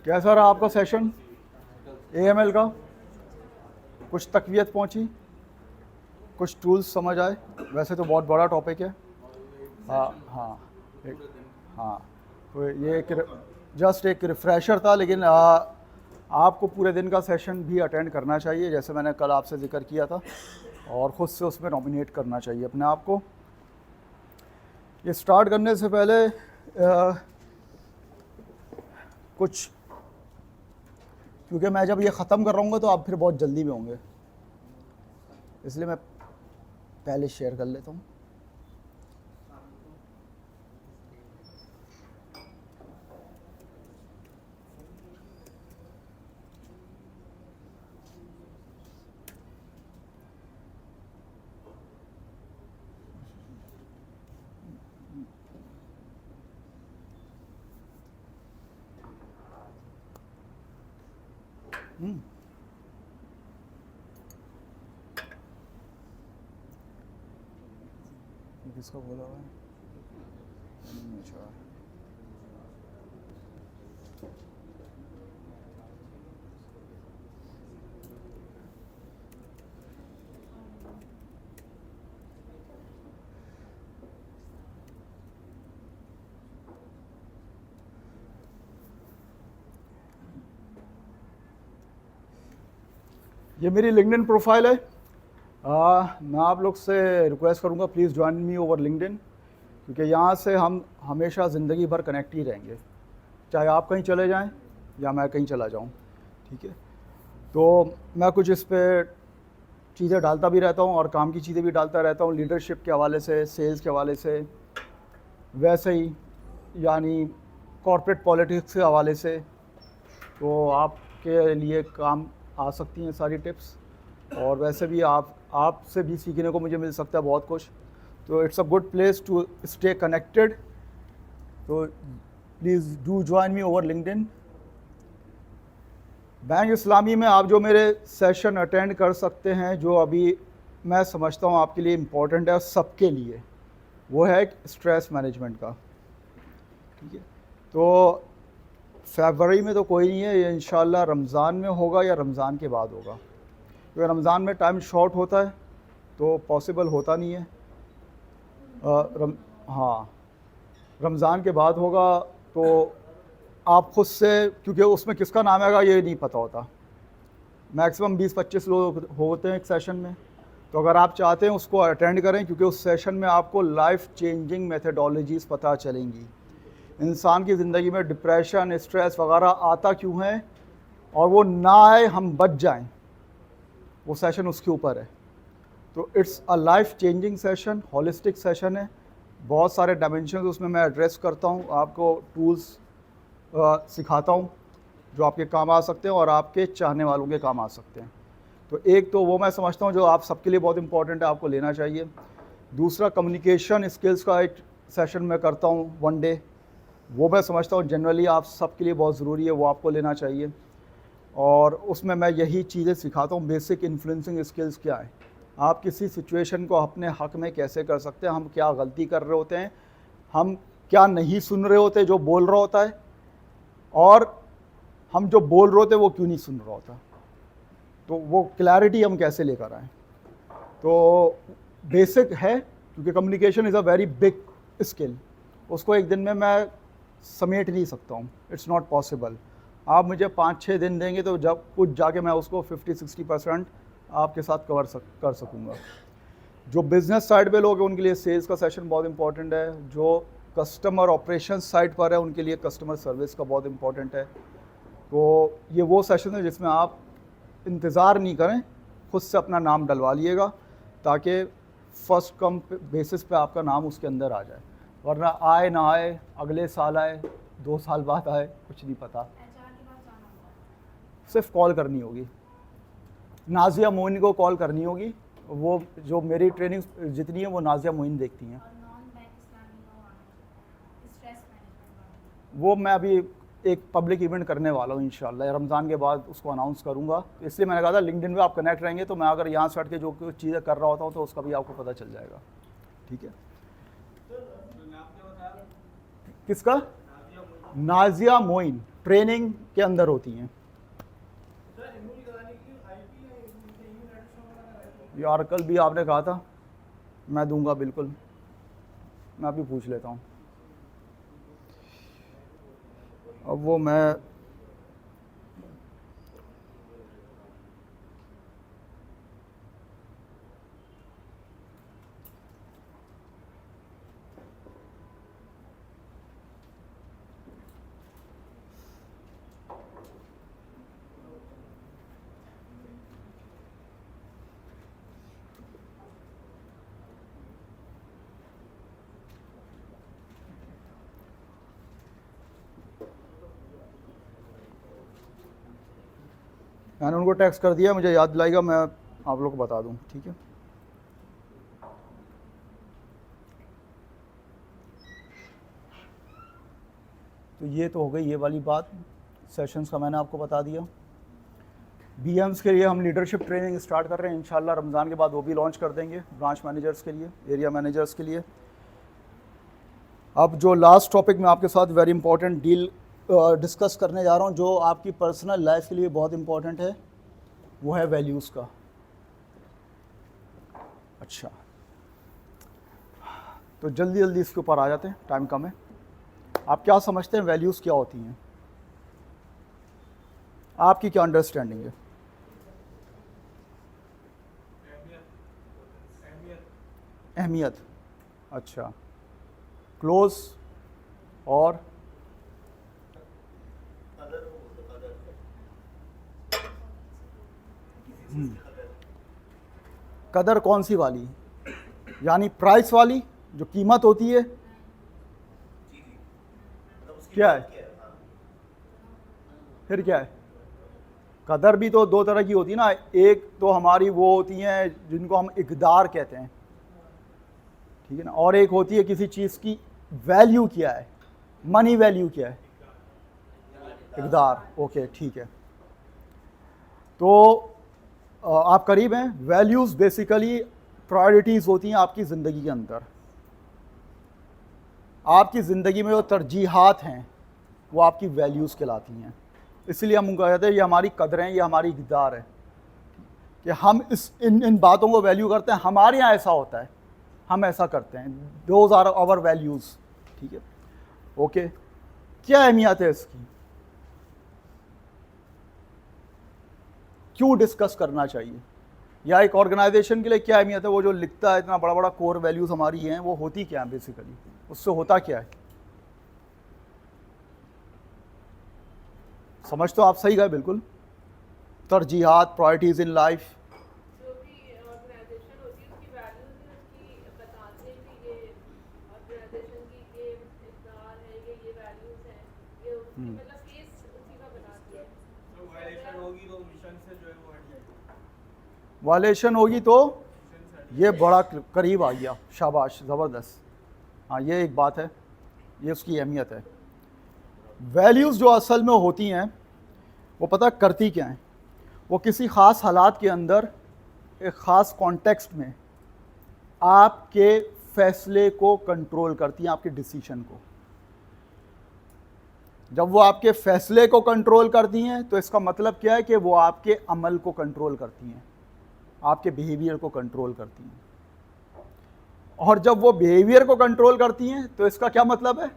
कैसा रहा आपका सेशन AML का? कुछ तकवीत पहुंची, कुछ टूल्स समझ आए? वैसे तो बहुत बड़ा टॉपिक है। हाँ हाँ हाँ, तो ये जस्ट एक रिफ्रेशर था, लेकिन आपको पूरे दिन का सेशन भी अटेंड करना चाहिए, जैसे मैंने कल आपसे जिक्र किया था, और ख़ुद से उसमें नॉमिनेट करना चाहिए अपने आप को। ये स्टार्ट करने से पहले कुछ, क्योंकि मैं जब ये ख़त्म कर रहूँगा तो आप फिर बहुत जल्दी में होंगे, इसलिए मैं पहले शेयर कर लेता हूँ। किसका बोला हुआ है? अच्छा, ये मेरी लिंक्डइन प्रोफाइल है। मैं आप लोग से रिक्वेस्ट करूँगा, please join me over LinkedIn, क्योंकि यहाँ से हम हमेशा ज़िंदगी भर कनेक्ट ही रहेंगे, चाहे आप कहीं चले जाएं या मैं कहीं चला जाऊँ। ठीक है, तो मैं कुछ इस पर चीज़ें डालता भी रहता हूँ और काम की चीज़ें भी डालता रहता हूँ, लीडरशिप के हवाले से, सेल्स के हवाले से, वैसे ही यानी कॉर्पोरेट पॉलिटिक्स के हवाले से। तो आपके लिए काम आ सकती हैं सारी टिप्स, और वैसे भी आपसे भी सीखने को मुझे मिल सकता है बहुत कुछ। तो it's a good place to stay connected, तो please do join me over LinkedIn. Bank Islami में आप जो मेरे सेशन अटेंड कर सकते हैं, जो अभी मैं समझता हूँ आपके लिए इम्पोर्टेंट है सबके लिए, वो है स्ट्रेस मैनेजमेंट का। ठीक है, तो फरवरी में तो कोई नहीं है, ये इंशाल्लाह रमज़ान में होगा या रमज़ान के बाद होगा, क्योंकि रमज़ान में टाइम शॉर्ट होता है तो पॉसिबल होता नहीं है। हाँ, रमज़ान के बाद होगा, तो आप खुद से, क्योंकि उसमें किसका नाम आएगा ये नहीं पता होता, मैक्सिमम 20-25 लोग होते हैं एक सेशन में। तो अगर आप चाहते हैं उसको अटेंड करें, क्योंकि उस सेशन में आपको लाइफ चेंजिंग मेथडोलॉजीज़ पता चलेंगी, इंसान की ज़िंदगी में डिप्रेशन, स्ट्रेस वगैरह आता क्यों है, और वो ना आए, हम बच जाएं, वो सेशन उसके ऊपर है। तो it's a life changing session, holistic session है, बहुत सारे डायमेंशन उसमें मैं एड्रेस करता हूँ, आपको टूल्स सिखाता हूँ जो आपके काम आ सकते हैं और आपके चाहने वालों के काम आ सकते हैं। तो एक तो वो मैं समझता हूँ जो आप सबके लिए बहुत इंपॉर्टेंट है, आपको लेना चाहिए। दूसरा, कम्युनिकेशन स्किल्स का एक सेशन मैं करता हूँ 1 डे, वो मैं समझता हूँ जनरली आप सबके लिए बहुत ज़रूरी है, वो आपको लेना चाहिए। और उसमें मैं यही चीज़ें सिखाता हूँ, बेसिक इन्फ्लुएंसिंग स्किल्स क्या है, आप किसी सिचुएशन को अपने हक़ में कैसे कर सकते हैं, हम क्या गलती कर रहे होते हैं, हम क्या नहीं सुन रहे होते जो बोल रहा होता है, और हम जो बोल रहे होते वो क्यों नहीं सुन रहा होता, तो वो क्लैरिटी हम कैसे लेकर आएँ। तो बेसिक है, क्योंकि communication is a very big skill, उसको एक दिन में मैं समेट नहीं सकता हूँ, इट्स नॉट पॉसिबल। आप मुझे 5-6 दिन देंगे तो जब कुछ जाके मैं उसको 50-60% आपके साथ कर सकूँगा। जो बिज़नेस साइड पे लोग हैं उनके लिए सेल्स का सेशन बहुत इंपॉर्टेंट है, जो कस्टमर ऑपरेशन साइड पर है उनके लिए कस्टमर सर्विस का बहुत इंपॉर्टेंट है। तो ये वो सेशन है जिसमें आप इंतज़ार नहीं करें, खुद से अपना नाम डलवा लिएगा, ताकि फ़र्स्ट कम बेसिस पे आपका नाम उसके अंदर आ जाए, वरना आए ना आए, अगले साल आए, 2 साल बाद आए, कुछ नहीं पता। सिर्फ कॉल करनी होगी, नाज़िया मोइन को कॉल करनी होगी, वो जो मेरी ट्रेनिंग जितनी है वो नाज़िया मोइन देखती हैं। वो मैं अभी एक पब्लिक इवेंट करने वाला हूँ इंशाल्लाह, रमज़ान के बाद उसको अनाउंस करूँगा, इसलिए मैंने कहा था लिंक्डइन पे आप कनेक्ट रहेंगे तो मैं अगर यहाँ से हट के जो कुछ चीज़ें कर रहा होता हूँ तो उसका भी आपको पता चल जाएगा। ठीक है, किसका? नाज़िया मोइन। ट्रेनिंग के अंदर होती हैं। यार कल भी आपने कहा था, मैं दूंगा बिल्कुल, मैं अभी पूछ लेता हूँ। अब वो मैं मैंने उनको टेक्स्ट कर दिया, मुझे याद दिलाएगा, मैं आप लोग को बता दूं, ठीक है। तो ये तो हो गई ये वाली बात, सेशंस का मैंने आपको बता दिया। बीएम्स के लिए हम लीडरशिप ट्रेनिंग स्टार्ट कर रहे हैं, इंशाल्लाह रमज़ान के बाद वो भी लॉन्च कर देंगे, ब्रांच मैनेजर्स के लिए, एरिया मैनेजर्स के लिए। अब जो लास्ट टॉपिक मैं आपके साथ वेरी इंपॉर्टेंट डिस्कस करने जा रहा हूँ, जो आपकी पर्सनल लाइफ के लिए बहुत इंपॉर्टेंट है, वो है वैल्यूज़ का। अच्छा, तो जल्दी जल्दी इसके ऊपर आ जाते हैं, टाइम कम है। आप क्या समझते हैं वैल्यूज़ क्या होती हैं? आपकी क्या अंडरस्टैंडिंग है? अहमियत, अच्छा। क्लोज और कदर कौन सी वाली? यानी प्राइस वाली, जो कीमत होती है, क्या है? फिर क्या है? कदर भी तो दो तरह की होती है ना, एक तो हमारी वो होती हैं जिनको हम इकदार कहते हैं, ठीक है ना, और एक होती है किसी चीज़ की वैल्यू क्या है, मनी वैल्यू क्या है, इकदार। ओके, ठीक है। तो आप करीब हैं। वैल्यूज़ बेसिकली प्रायोरिटीज़ होती हैं आपकी ज़िंदगी के अंदर। आपकी ज़िंदगी में जो तरजीहात हैं वो आपकी वैल्यूज़ कहलाती हैं। इसलिए हम उनको कहते हैं ये हमारी कदरें, ये हमारी इकदार है कि हम इन बातों को वैल्यू करते हैं। हमारे यहाँ ऐसा होता है, हम ऐसा करते हैं, दोज आर आवर वैल्यूज़, ठीक है। ओके, क्या अहमियत है इसकी, क्यों डिस्कस करना चाहिए, या एक ऑर्गेनाइजेशन के लिए क्या अहमियत है? वो जो लिखता है इतना बड़ा बड़ा कोर वैल्यूज़ हमारी हैं, वो होती क्या है बेसिकली, उससे होता क्या है? समझ तो आप सही गए बिल्कुल। तरजीहात, प्रायोरिटीज़ इन लाइफ, जो भी ऑर्गेनाइजेशन होती है उसकी वैल्यूज ही उसकी बताते हैं कि ये ऑर्गेनाइजेशन की ये इक़दार है, ये वैल्यूज हैं, ये उसकी मतलब केस उसी का बनाती है। तो वायलेशन होगी तो मिशन से जो है वो हट जाएगी। वायलेशन होगी तो ये बड़ा करीब आ गया, शाबाश, ज़बरदस्त। हाँ, ये एक बात है, ये उसकी अहमियत है। वैल्यूज़ जो असल में होती हैं वो पता करती क्या हैं? वो किसी ख़ास हालात के अंदर एक ख़ास कॉन्टेक्स्ट में आपके फ़ैसले को कंट्रोल करती हैं, आपके डिसीजन को। जब वो आपके फ़ैसले को कंट्रोल करती हैं तो इसका मतलब क्या है कि वो आपके अमल को कंट्रोल करती हैं, आपके बिहेवियर को कंट्रोल करती हैं। और जब वो बिहेवियर को कंट्रोल करती हैं तो इसका क्या मतलब है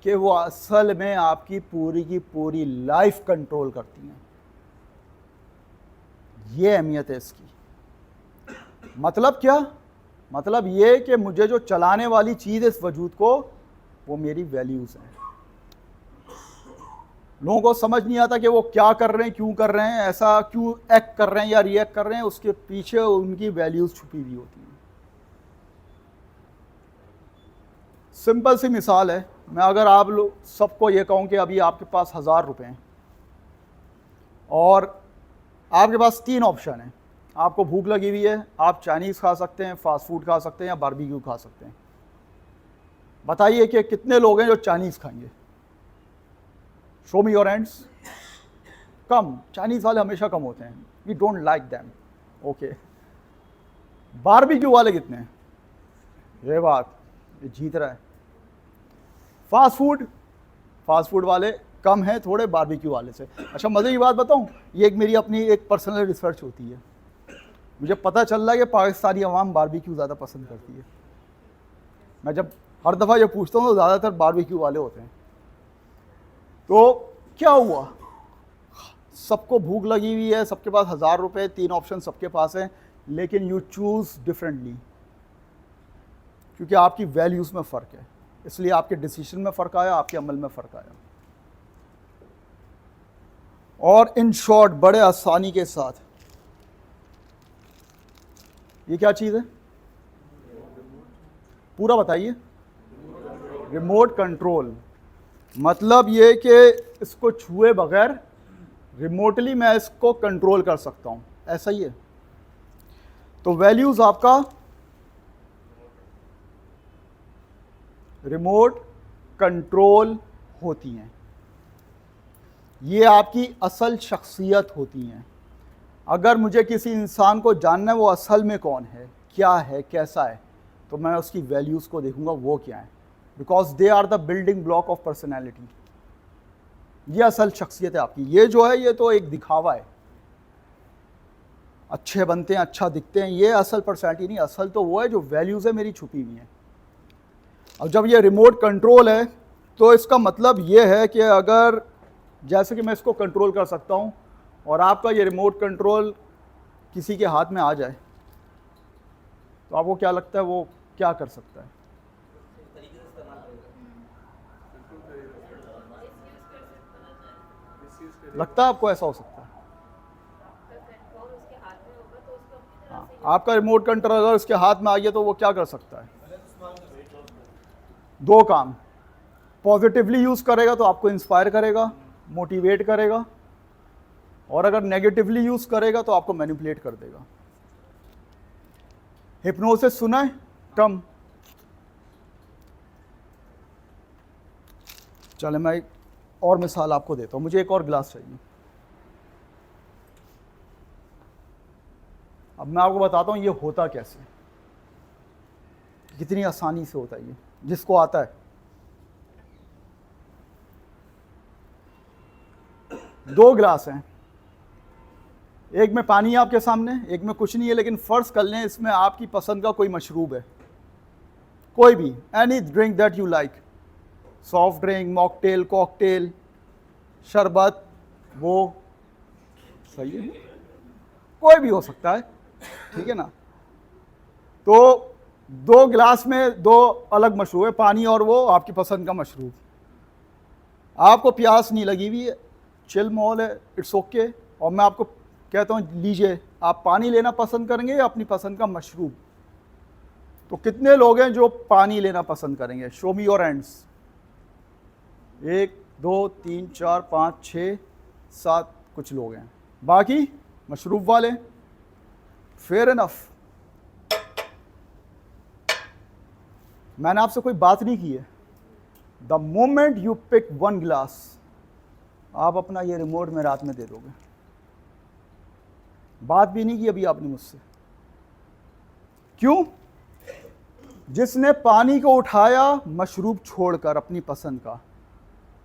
कि वो असल में आपकी पूरी की पूरी लाइफ कंट्रोल करती हैं। ये अहमियत है इसकी। मतलब क्या? मतलब ये कि मुझे जो चलाने वाली चीज़ है इस वजूद को, वो मेरी वैल्यूज़ हैं। लोगों को समझ नहीं आता कि वो क्या कर रहे हैं, क्यों कर रहे हैं, ऐसा क्यों एक्ट कर रहे हैं या रिएक्ट कर रहे हैं, उसके पीछे उनकी वैल्यूज़ छुपी हुई होती हैं। सिंपल सी मिसाल है, मैं अगर आप लोग सबको ये कहूँ कि अभी आपके पास 1000 रुपये हैं और आपके पास 3 ऑप्शन हैं, आपको भूख लगी हुई है, आप चाइनीज़ खा सकते हैं, फास्ट फूड खा सकते हैं या बारबेक्यू खा सकते हैं। बताइए कि कितने लोग हैं जो चाइनीज़ खाएंगे? Show me your hands. कम, चाइनीज़ वाले हमेशा कम होते हैं, we don't like them. Okay, barbecue वाले कितने हैं? ये बात, ये जीत रहा है। फास्ट फूड वाले कम हैं थोड़े बारबेक्यू वाले से। अच्छा मज़े की बात बताऊं, ये एक मेरी अपनी एक पर्सनल रिसर्च होती है। मुझे पता चल रहा है कि पाकिस्तानी अवाम बारबेक्यू ज़्यादा पसंद करती है। मैं जब हर दफ़ा ये पूछता हूँ तो ज़्यादातर बारबेक्यू वाले होते हैं। तो क्या हुआ, सबको भूख लगी हुई है, सबके पास 1000 रुपये, 3 ऑप्शन सबके पास हैं, लेकिन यू चूज़ डिफरेंटली, क्योंकि आपकी वैल्यूज़ में फ़र्क है, इसलिए आपके डिसीजन में फ़र्क आया, आपके अमल में फ़र्क आया। और इन शॉर्ट बड़े आसानी के साथ, ये क्या चीज़ है, पूरा बताइए। रिमोट कंट्रोल, मतलब ये कि इसको छुए बगैर रिमोटली मैं इसको कंट्रोल कर सकता हूं, ऐसा ही है। तो वैल्यूज आपका रिमोट कंट्रोल होती हैं, ये आपकी असल शख्सियत होती हैं। अगर मुझे किसी इंसान को जानना है वो असल में कौन है, क्या है, कैसा है, तो मैं उसकी वैल्यूज़ को देखूंगा वो क्या है, because they are the building block of personality. ये असल शख्सियत है आपकी। ये जो है ये तो एक दिखावा है, अच्छे बनते हैं, अच्छा दिखते हैं, ये असल पर्सनैलिटी नहीं। असल तो वो है जो वैल्यूज़ है मेरी छुपी हुई हैं। अब जब ये रिमोट कंट्रोल है तो इसका मतलब ये है कि अगर जैसे कि मैं इसको कंट्रोल कर सकता हूँ और आपका ये रिमोट कंट्रोल किसी के हाथ में आ जाए तो आपको क्या लगता है वो क्या कर सकता है? लगता है आपको ऐसा हो सकता है? हाँ, आपका रिमोट कंट्रोल अगर उसके हाथ में आ गया तो वो क्या कर सकता है? 2 काम, पॉजिटिवली यूज़ करेगा तो आपको इंस्पायर करेगा, मोटिवेट करेगा, और अगर नेगेटिवली यूज़ करेगा तो आपको मैनिपुलेट कर देगा। हिप्नोसिस सुना है टर्म? चले मैं एक और मिसाल आपको देता हूँ। मुझे एक और गिलास चाहिए। अब मैं आपको बताता हूँ ये होता कैसे, कितनी आसानी से होता है ये, जिसको आता है। 2 गिलास हैं, एक में पानी है आपके सामने, एक में कुछ नहीं है, लेकिन फ़र्ज कर लें इसमें आपकी पसंद का कोई मशरूब है, कोई भी, any drink that you like, soft drink, mocktail, cocktail, शरबत, वो सही है, कोई भी हो सकता है, ठीक है ना। तो 2 गिलास में 2 अलग मशरूब है, पानी और वो आपकी पसंद का मशरूब। आपको प्यास नहीं लगी हुई है, चिल माहौल है, इट्स ओके, और मैं आपको कहता हूँ लीजिए, आप पानी लेना पसंद करेंगे या अपनी पसंद का मशरूब? तो कितने लोग हैं जो पानी लेना पसंद करेंगे? Show me your hands. 1 2 3 4 5 6 7 कुछ लोग हैं, बाकी मशरूब वाले। Fair enough. मैंने आपसे कोई बात नहीं की है। द मोमेंट यू पिक 1 गिलास, आप अपना ये रिमोट मेरे हाथ में दे दोगे। बात भी नहीं की अभी आपने मुझसे। क्यों? जिसने पानी को उठाया मशरूब छोड़कर अपनी पसंद का,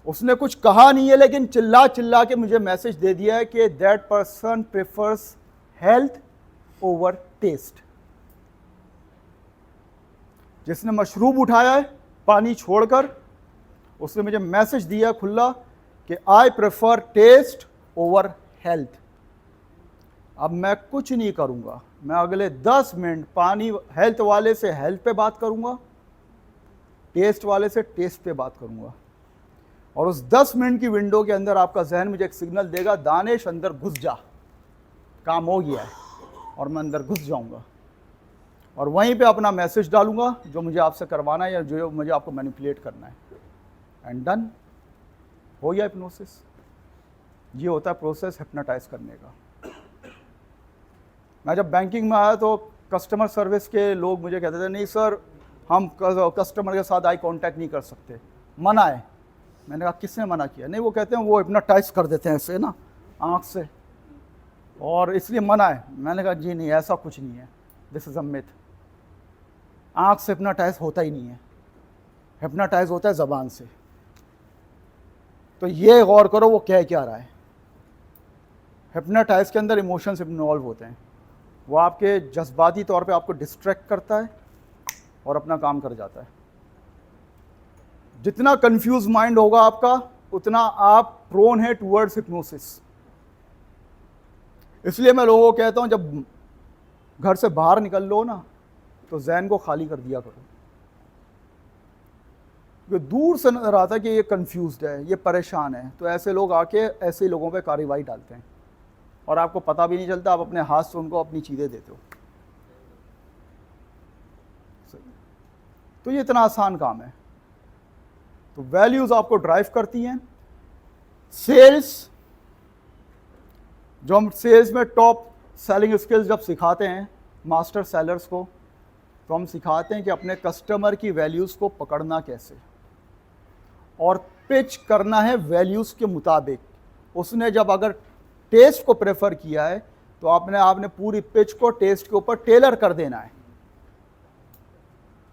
उसने कुछ कहा नहीं है, लेकिन चिल्ला चिल्ला के मुझे मैसेज दे दिया है कि that person prefers health over taste. जिसने मशरूब उठाया है पानी छोड़कर, उसने मुझे मैसेज दिया खुला कि I prefer taste over health. अब मैं कुछ नहीं करूंगा, मैं अगले 10 मिनट पानी हेल्थ वाले से हेल्थ पे बात करूंगा, टेस्ट वाले से टेस्ट पे बात करूंगा, और उस 10 मिनट की विंडो के अंदर आपका जहन मुझे एक सिग्नल देगा, दानिश अंदर घुस जा, काम हो गया है, और मैं अंदर घुस जाऊंगा और वहीं पे अपना मैसेज डालूंगा जो मुझे आपसे करवाना है या जो मुझे आपको मैनिपुलेट करना है, एंड डन, हो गया हिप्नोसिस। ये होता है प्रोसेस हिप्नोटाइज करने का। मैं जब बैंकिंग में आया तो कस्टमर सर्विस के लोग मुझे कहते थे, नहीं सर हम कस्टमर के साथ आई कांटेक्ट नहीं कर सकते, मना है। मैंने कहा किसने मना किया? नहीं, वो कहते हैं वो हिप्नोटाइज कर देते हैं ऐसे ना आँख से, और इसलिए मना है। मैंने कहा जी नहीं, ऐसा कुछ नहीं है, दिस इज़ अ मिथ। आँख से हिप्नोटाइज होता ही नहीं है, हिप्नोटाइज होता है ज़बान से। तो ये गौर करो वो कह क्या रहा है। हिप्नोटाइज के अंदर इमोशंस इन्वॉल्व होते हैं, वो आपके जज्बाती तौर पे आपको डिस्ट्रैक्ट करता है और अपना काम कर जाता है। जितना कंफ्यूज माइंड होगा आपका उतना आप प्रोन है टूवर्ड्स हिप्नोसिस। इसलिए मैं लोगों को कहता हूं जब घर से बाहर निकल लो ना तो जहन को खाली कर दिया करो, क्योंकि दूर से नजर आता है कि ये कंफ्यूज्ड है, ये परेशान है, तो ऐसे लोग आके ऐसे लोगों पे कार्रवाई डालते हैं और आपको पता भी नहीं चलता, आप अपने हाथ से उनको अपनी चीज़ें देते हो। तो ये इतना आसान काम है। तो वैल्यूज आपको ड्राइव करती हैं। सेल्स, जो हम सेल्स में टॉप सेलिंग स्किल्स जब सिखाते हैं मास्टर सेलर्स को, तो हम सिखाते हैं कि अपने कस्टमर की वैल्यूज़ को पकड़ना कैसे और पिच करना है वैल्यूज़ के मुताबिक। उसने जब अगर टेस्ट को प्रेफर किया है तो आपने पूरी पिच को टेस्ट के ऊपर टेलर कर देना है।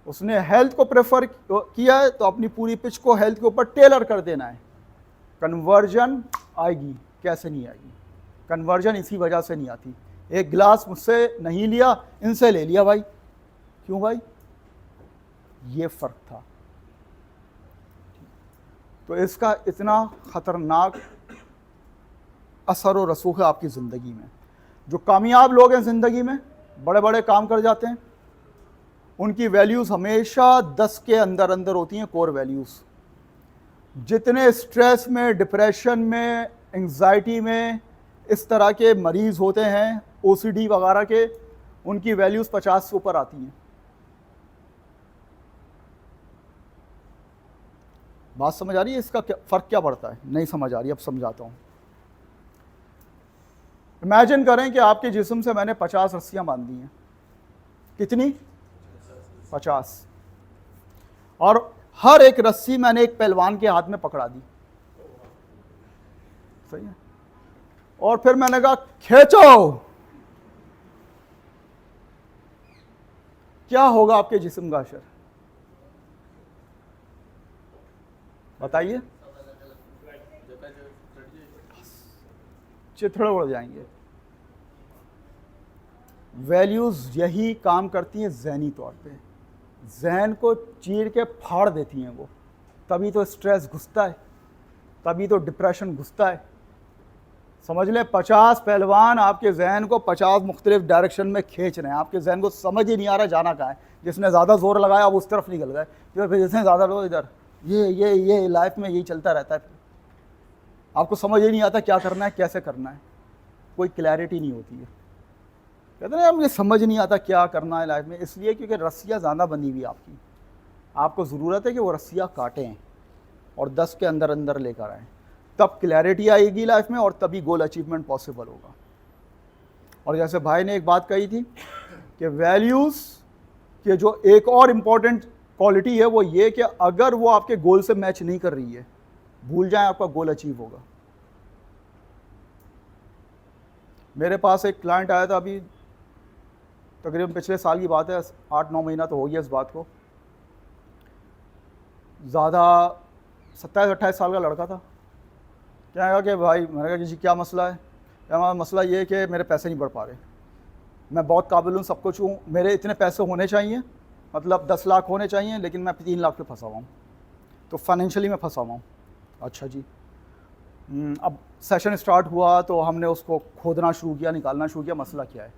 उसने हेल्थ को प्रेफर किया है तो अपनी पूरी पिच को हेल्थ के ऊपर टेलर कर देना है। कन्वर्जन आएगी, कैसे नहीं आएगी? कन्वर्जन इसी वजह से नहीं आती। एक गिलास मुझसे नहीं लिया, इनसे ले लिया भाई। क्यों भाई? ये फर्क था। तो इसका इतना खतरनाक असर और रसूख है आपकी ज़िंदगी में। जो कामयाब लोग हैं ज़िंदगी में, बड़े बड़े काम कर जाते हैं, उनकी वैल्यूज़ हमेशा 10 के अंदर अंदर होती हैं, कोर वैल्यूज़। जितने स्ट्रेस में, डिप्रेशन में, एंजाइटी में इस तरह के मरीज़ होते हैं, OCD वगैरह के, उनकी वैल्यूज़ 50 से ऊपर आती हैं। बात समझ आ रही है? इसका फ़र्क क्या पड़ता है? नहीं समझ आ रही, अब समझाता हूँ। इमेजिन करें कि आपके जिस्म से मैंने 50 रस्सियाँ बांध दी हैं। कितनी? 50। और हर एक रस्सी मैंने एक पहलवान के हाथ में पकड़ा दी। सही है? और फिर मैंने कहा खींचो। क्या होगा आपके जिस्म का असर? बताइए। चिथड़े उड़ जाएंगे। वैल्यूज़ यही काम करती हैं ज़हनी तौर पे, जहन को चीर के फाड़ देती हैं वो। तभी तो स्ट्रेस घुसता है, तभी तो डिप्रेशन घुसता है। समझ लें 50 पहलवान आपके जहन को 50 मुख्तलिफ डायरेक्शन में खींच रहे हैं। आपके जहन को समझ ही नहीं आ रहा जाना कहाँ है। जिसने ज़्यादा जोर लगाया अब उस तरफ निकल गए, फिर जिसने ज़्यादा लोग इधर। ये लाइफ में यही चलता रहता है। आपको समझ ही नहीं आता क्या करना है, कैसे करना है, कोई क्लैरिटी नहीं होती है। कहते हैं मुझे समझ नहीं आता क्या करना है लाइफ में, इसलिए क्योंकि रस्सियाँ ज़्यादा बंधी हुई आपकी। आपको ज़रूरत है कि वो रस्सियाँ काटें और 10 के अंदर अंदर लेकर आएँ, तब क्लैरिटी आएगी लाइफ में और तभी गोल अचीवमेंट पॉसिबल होगा। और जैसे भाई ने एक बात कही थी कि वैल्यूज़ के जो एक और इम्पॉर्टेंट क्वालिटी है वो ये कि अगर वो आपके गोल से मैच नहीं कर रही है, भूल जाएं आपका गोल अचीव होगा। मेरे पास एक क्लाइंट आया था, अभी तकरीबन पिछले साल की बात है, 8-9 महीना तो हो गया इस बात को। ज़्यादा 27-28 साल का लड़का था। क्या कहा कि भाई, मैंने कहा कि जी क्या मसला है? क्या मसला ये है कि मेरे पैसे नहीं बढ़ पा रहे, मैं बहुत काबिल हूँ, सब कुछ हूँ, मेरे इतने पैसे होने चाहिए, मतलब 10 लाख होने चाहिए, लेकिन मैं 3 लाख पे फंसा हुआ हूँ, तो फाइनेंशियली मैं फंसा हुआ हूँ। अच्छा जी। अब सेशन स्टार्ट हुआ तो हमने उसको खोदना शुरू किया, निकालना शुरू किया, मसला क्या है।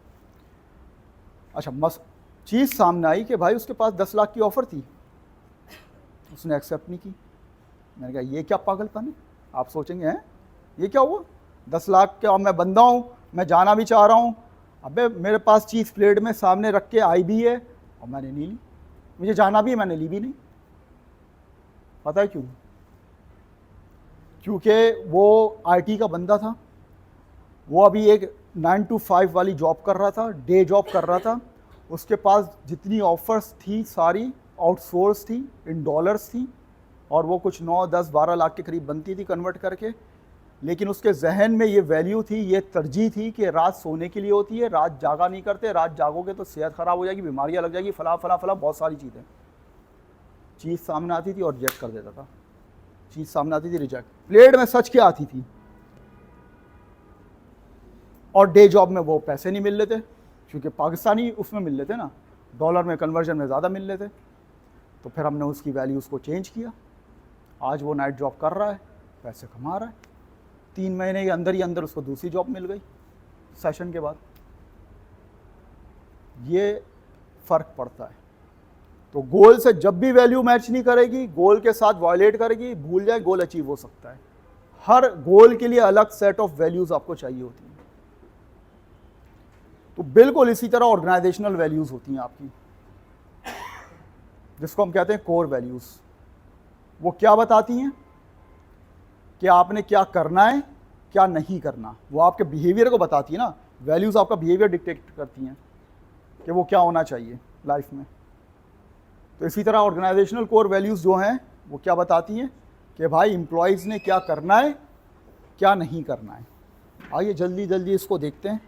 अच्छा, चीज़ सामने आई कि भाई उसके पास 10 लाख की ऑफ़र थी, उसने एक्सेप्ट नहीं की। मैंने कहा ये क्या पागलपन है? आप सोचेंगे हैं ये क्या हुआ, 10 लाख के, और मैं बंदा हूँ, मैं जाना भी चाह रहा हूँ, अबे मेरे पास चीज़ प्लेट में सामने रख के आई भी है और मैंने नहीं ली, मुझे जाना भी है, मैंने ली भी नहीं। पता है क्यों? क्योंकि वो IT का बंदा था, वो अभी एक 9 to 5 वाली जॉब कर रहा था, डे जॉब कर रहा था। उसके पास जितनी ऑफ़र्स थी सारी आउटसोर्स थी, इन डॉलर्स थी, और वो कुछ 9, 10, 12 लाख के करीब बनती थी कन्वर्ट करके। लेकिन उसके जहन में ये वैल्यू थी, ये तरजीह थी कि रात सोने के लिए होती है, रात जागा नहीं करते, रात जागोगे तो सेहत ख़राब हो जाएगी, बीमारियाँ लग जाएगी, फला फला फला बहुत सारी चीज़ें। चीज़ सामने आती थी और रिजेक्ट कर देता था, चीज़ सामने आती थी रिजेक्ट। प्लेड में सच क्या आती थी, और डे जॉब में वो पैसे नहीं मिल रहे थे, क्योंकि पाकिस्तानी उसमें मिल रहे थे ना, डॉलर में कन्वर्जन में ज़्यादा मिल रहे थे। तो फिर हमने उसकी वैल्यूज़ को चेंज किया। आज वो नाइट जॉब कर रहा है, पैसे कमा रहा है, 3 महीने के अंदर ही अंदर उसको दूसरी जॉब मिल गई सेशन के बाद। ये फ़र्क पड़ता है। तो गोल से जब भी वैल्यू मैच नहीं करेगी, गोल के साथ वायलेट करेगी, भूल जाए गोल अचीव हो सकता है। हर गोल के लिए अलग सेट ऑफ वैल्यूज़ आपको चाहिए होती हैं। तो बिल्कुल इसी तरह ऑर्गेनाइजेशनल वैल्यूज़ होती हैं आपकी, जिसको हम कहते हैं कोर वैल्यूज़। वो क्या बताती हैं कि आपने क्या करना है, क्या नहीं करना। वो आपके बिहेवियर को बताती है ना। वैल्यूज़ आपका बिहेवियर डिक्टेट करती हैं कि वो क्या होना चाहिए लाइफ में। तो इसी तरह ऑर्गेनाइजेशनल कोर वैल्यूज़ जो हैं वो क्या बताती हैं कि भाई एम्प्लॉयज़ ने क्या करना है, क्या नहीं करना है। आइए जल्दी जल्दी इसको देखते हैं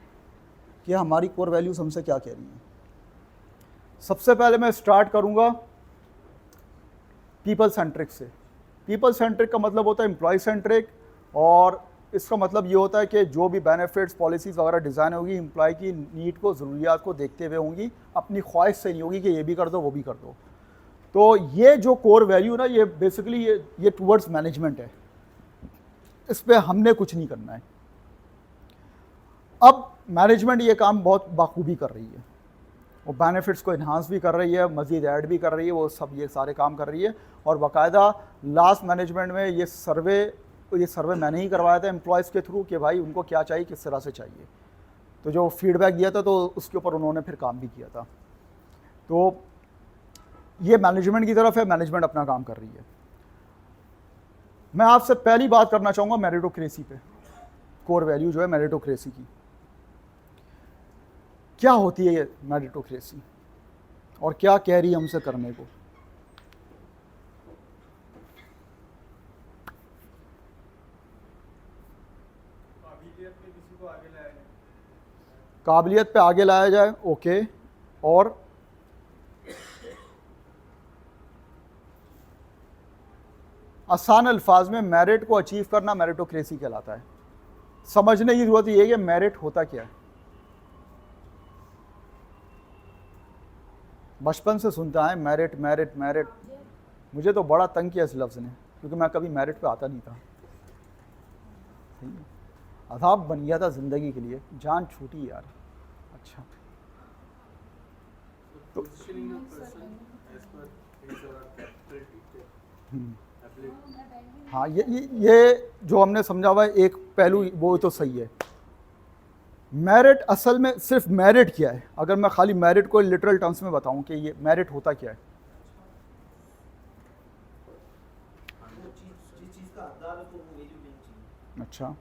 कि हमारी कोर वैल्यूज़ हमसे क्या कह रही हैं। सबसे पहले मैं स्टार्ट करूँगा पीपल सेंट्रिक से। पीपल सेंट्रिक का मतलब होता है एम्प्लॉय सेंट्रिक, और इसका मतलब ये होता है कि जो भी बेनिफिट्स पॉलिसीज़ वगैरह डिज़ाइन होगी एम्प्लॉय की नीड को, ज़रूरियात को देखते हुए होंगी, अपनी ख्वाहिश से नहीं होगी कि ये भी कर दो वो भी कर दो। तो ये जो कोर वैल्यू ना, ये बेसिकली ये टूवर्ड्स मैनेजमेंट है, इस पर हमने कुछ नहीं करना है। अब मैनेजमेंट ये काम बहुत बाखूबी कर रही है, वो बेनिफिट्स को इन्हांस भी कर रही है, मज़ीद ऐड भी कर रही है, वो सब ये सारे काम कर रही है। और बाकायदा लास्ट मैनेजमेंट में ये सर्वे मैंने ही करवाया था एम्प्लॉयज़ के थ्रू कि भाई उनको क्या चाहिए, किस तरह से चाहिए। तो जो फीडबैक दिया था तो उसके ऊपर उन्होंने फिर काम भी किया था। तो ये मैनेजमेंट की तरफ है, मैनेजमेंट अपना काम कर रही है। मैं आपसे पहली बात करना चाहूँगा मेरिटोक्रेसी पे। कोर वैल्यू जो है मेरिटोक्रेसी की, क्या होती है ये मेरिटोक्रेसी और क्या कह रही है हमसे करने को। काबिलियत में किसी को आगे लाया जाए। काबिलियत पे आगे लाया जाए, ओके। और आसान अल्फाज में मेरिट को अचीव करना मेरिटोक्रेसी कहलाता है। समझने की जरूरत यह है कि मेरिट होता क्या है। बचपन से सुनता है मेरिट मेरिट मेरिट, मुझे तो बड़ा तंग किया इस लफ्ज़ ने, क्योंकि मैं कभी मेरिट पे आता नहीं था। सही है, अज़ाब बन गया था ज़िंदगी के लिए, जान छूटी यार। अच्छा, तो Positioning a person as per his or her capital ability. हाँ, ये जो हमने समझा हुआ है एक पहलू, वो तो सही है। मेरिट असल में सिर्फ मेरिट क्या है, अगर मैं खाली मेरिट को लिटरल टर्म्स में बताऊं कि ये मेरिट होता क्या है। जिस चीज़ का हकदार है तो वो वैल्यू देनी चाहिए। अच्छा,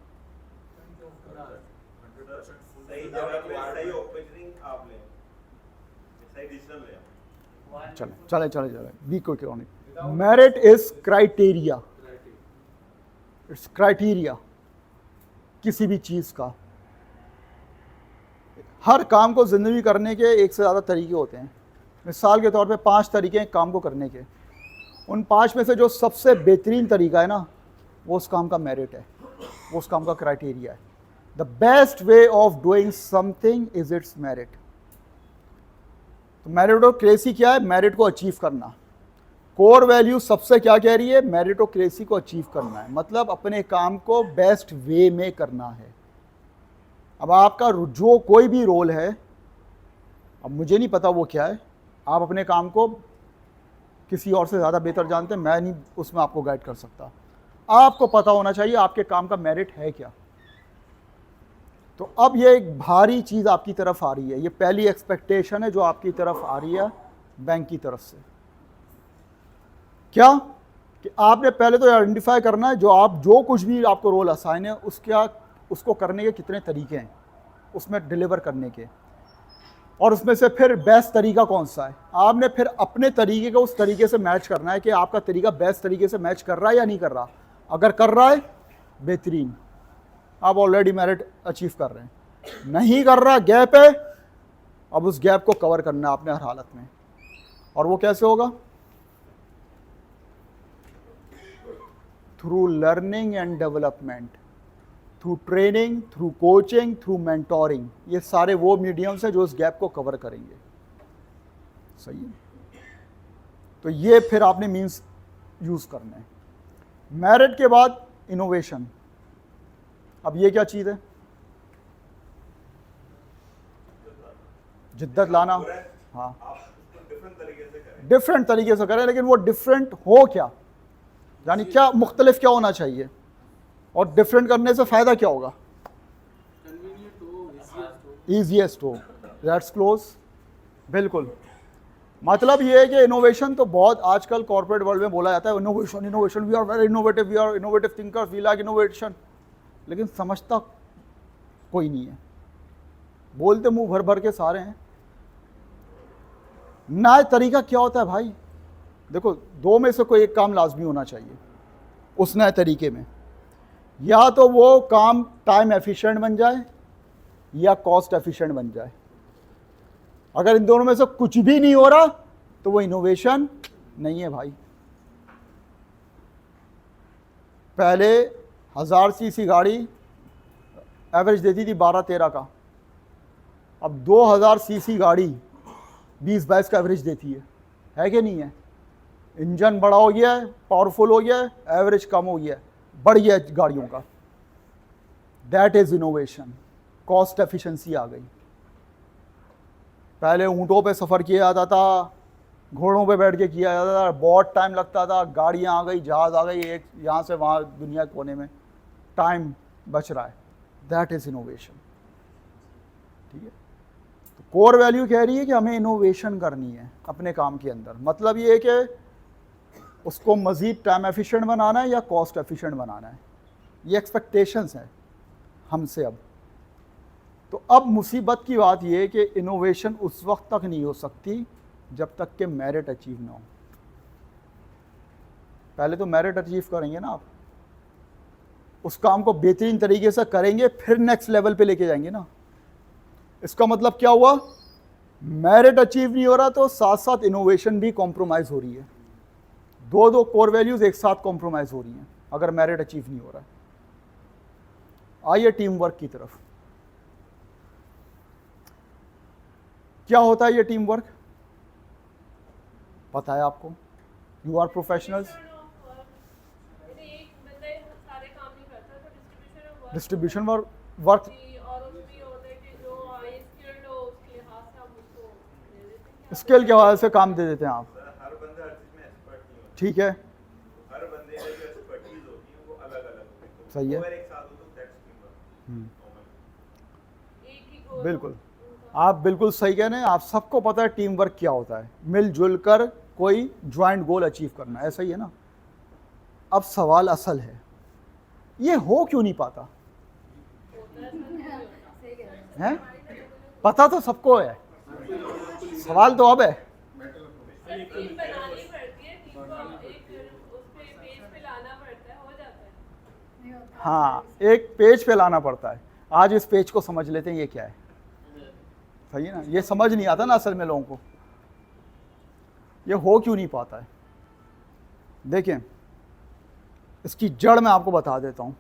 सही जगह पे सही ओपनिंग आप लें, सही डिसीजन लें। चले बी को chronic. Merit is criteria, it's criteria किसी भी चीज़ का। हर काम को ज़िंदगी करने के एक से ज़्यादा तरीके होते हैं। मिसाल के तौर पे 5 तरीके हैं काम को करने के, उन 5 में से जो सबसे बेहतरीन तरीका है ना, वो उस काम का मेरिट है, वो उस काम का क्राइटेरिया है। The best way of doing something is it's merit. तो मेरिटोक्रेसी क्या है? मेरिट को अचीव करना। कोर वैल्यू सबसे क्या कह रही है? मेरिटोक्रेसी को अचीव करना है, मतलब अपने काम को बेस्ट वे में करना है। अब आपका जो कोई भी रोल है, अब मुझे नहीं पता वो क्या है, आप अपने काम को किसी और से ज़्यादा बेहतर जानते हैं, मैं नहीं उसमें आपको गाइड कर सकता। आपको पता होना चाहिए आपके काम का मेरिट है क्या। तो अब ये एक भारी चीज़ आपकी तरफ आ रही है, ये पहली एक्सपेक्टेशन है जो आपकी तरफ आ रही है बैंक की तरफ से। क्या कि आपने पहले तो आइडेंटिफाई करना है जो कुछ भी आपको रोल असाइन है उसको करने के कितने तरीके हैं, उसमें डिलीवर करने के, और उसमें से फिर बेस्ट तरीका कौन सा है। आपने फिर अपने तरीके को उस तरीके से मैच करना है कि आपका तरीका बेस्ट तरीके से मैच कर रहा है या नहीं कर रहा। अगर कर रहा है, बेहतरीन, आप ऑलरेडी मेरिट अचीव कर रहे हैं। नहीं कर रहा, गैप है, अब उस गैप को कवर करना है आपने हर हालत में। और वो कैसे होगा? Through learning and development, through training, through coaching, through mentoring. ये सारे वो मीडियम्स हैं जो इस गैप को कवर करेंगे। सही है। तो ये फिर आपने मीन्स यूज़ करने हैं। मेरिट के बाद इनोवेशन। अब ये क्या चीज़ है? जिद्दत लाना। हाँ, आप उसको डिफरेंट तरीके से करें। डिफरेंट तरीके से करें, लेकिन वो डिफरेंट हो क्या, यानी क्या मुख्तलिफ क्या होना चाहिए, और डिफरेंट करने से फ़ायदा क्या होगा? कन्वीनियंट हो, easiest हो। ईजीएस्ट हो, दैट्स क्लोज। बिल्कुल, मतलब ये है कि इनोवेशन तो बहुत आजकल कॉर्पोरेट वर्ल्ड में बोला जाता है, innovation innovation, we are very innovative, we are innovative thinkers, we like innovation, लेकिन समझता कोई नहीं है। बोलते मुंह भर भर के सारे हैं। नया तरीका क्या होता है भाई? देखो, दो में से कोई एक काम लाजमी होना चाहिए उस नए तरीके में। या तो वो काम टाइम एफिशिएंट बन जाए या कॉस्ट एफिशिएंट बन जाए। अगर इन दोनों में से कुछ भी नहीं हो रहा तो वो इनोवेशन नहीं है भाई। पहले 1000 सीसी गाड़ी एवरेज देती थी 12-13 का, अब 2000 सीसी गाड़ी 20-22 का एवरेज देती है कि नहीं है? इंजन बड़ा हो गया है, पावरफुल हो गया है, एवरेज कम हो गया है, बढ़ गया है गाड़ियों का। That is innovation. Cost efficiency आ गई। पहले ऊँटों पे सफ़र किया जाता था, घोड़ों पे बैठ के किया जाता था, बहुत टाइम लगता था। गाड़ियाँ आ गई, जहाज़ आ गई, एक यहाँ से वहाँ दुनिया के कोने में, टाइम बच रहा है। That is innovation. ठीक है, तो कोर वैल्यू कह रही है कि हमें इनोवेशन करनी है अपने काम के अंदर। मतलब ये है कि उसको मज़ीद टाइम एफिशिएंट बनाना है या कॉस्ट एफिशिएंट बनाना है। ये एक्सपेक्टेशंस हैं हमसे अब। तो अब मुसीबत की बात यह है कि इनोवेशन उस वक्त तक नहीं हो सकती जब तक कि मेरिट अचीव ना हो। पहले तो मेरिट अचीव करेंगे ना आप, उस काम को बेहतरीन तरीके से करेंगे, फिर नेक्स्ट लेवल पे लेके जाएंगे ना। इसका मतलब क्या हुआ? मेरिट अचीव नहीं हो रहा तो साथ साथ इनोवेशन भी कॉम्प्रोमाइज़ हो रही है। दो कोर वैल्यूज़ एक साथ कॉम्प्रोमाइज़ हो रही हैं अगर मेरिट अचीव नहीं हो रहा है। आइए टीम वर्क की तरफ। क्या होता है ये टीम वर्क? पता है आपको? You are professionals. एक बंदा सारे काम नहीं करता, तो डिस्ट्रीब्यूशन वर्क और उसमें होता है कि जो स्किल्ड हो उसके लिहाज से हम उसको दे देते हैं। स्किल के हवाले से काम दे देते हैं आप। हर बंदा हर चीज में एक्सपर्ट नहीं होता। ठीक है, हर बंदे की जो एक्सपर्टीज होती है वो अलग अलग होती है। सही है। अगर एक साथ हो तो दैट्स टीम वर्क। एक ही गोल बिल्कुल, आप बिल्कुल सही कह रहे हैं। आप सबको पता है टीम वर्क क्या होता है, मिलजुल कर कोई ज्वाइंट गोल अचीव करना, ऐसा ही है ना। अब सवाल असल है, ये हो क्यों नहीं पाता है? पता तो सबको है, सवाल तो अब है। टीम बनानी पड़ती है, टीम को एक उस पे पेज पे लाना पड़ता है, हो जाता है। हाँ, एक पेज पे लाना पड़ता है। आज इस पेज को समझ लेते हैं ये क्या है। सही है ना, ये समझ नहीं आता ना असल में लोगों को, ये हो क्यों नहीं पाता है। देखें, इसकी जड़ मैं आपको बता देता हूँ।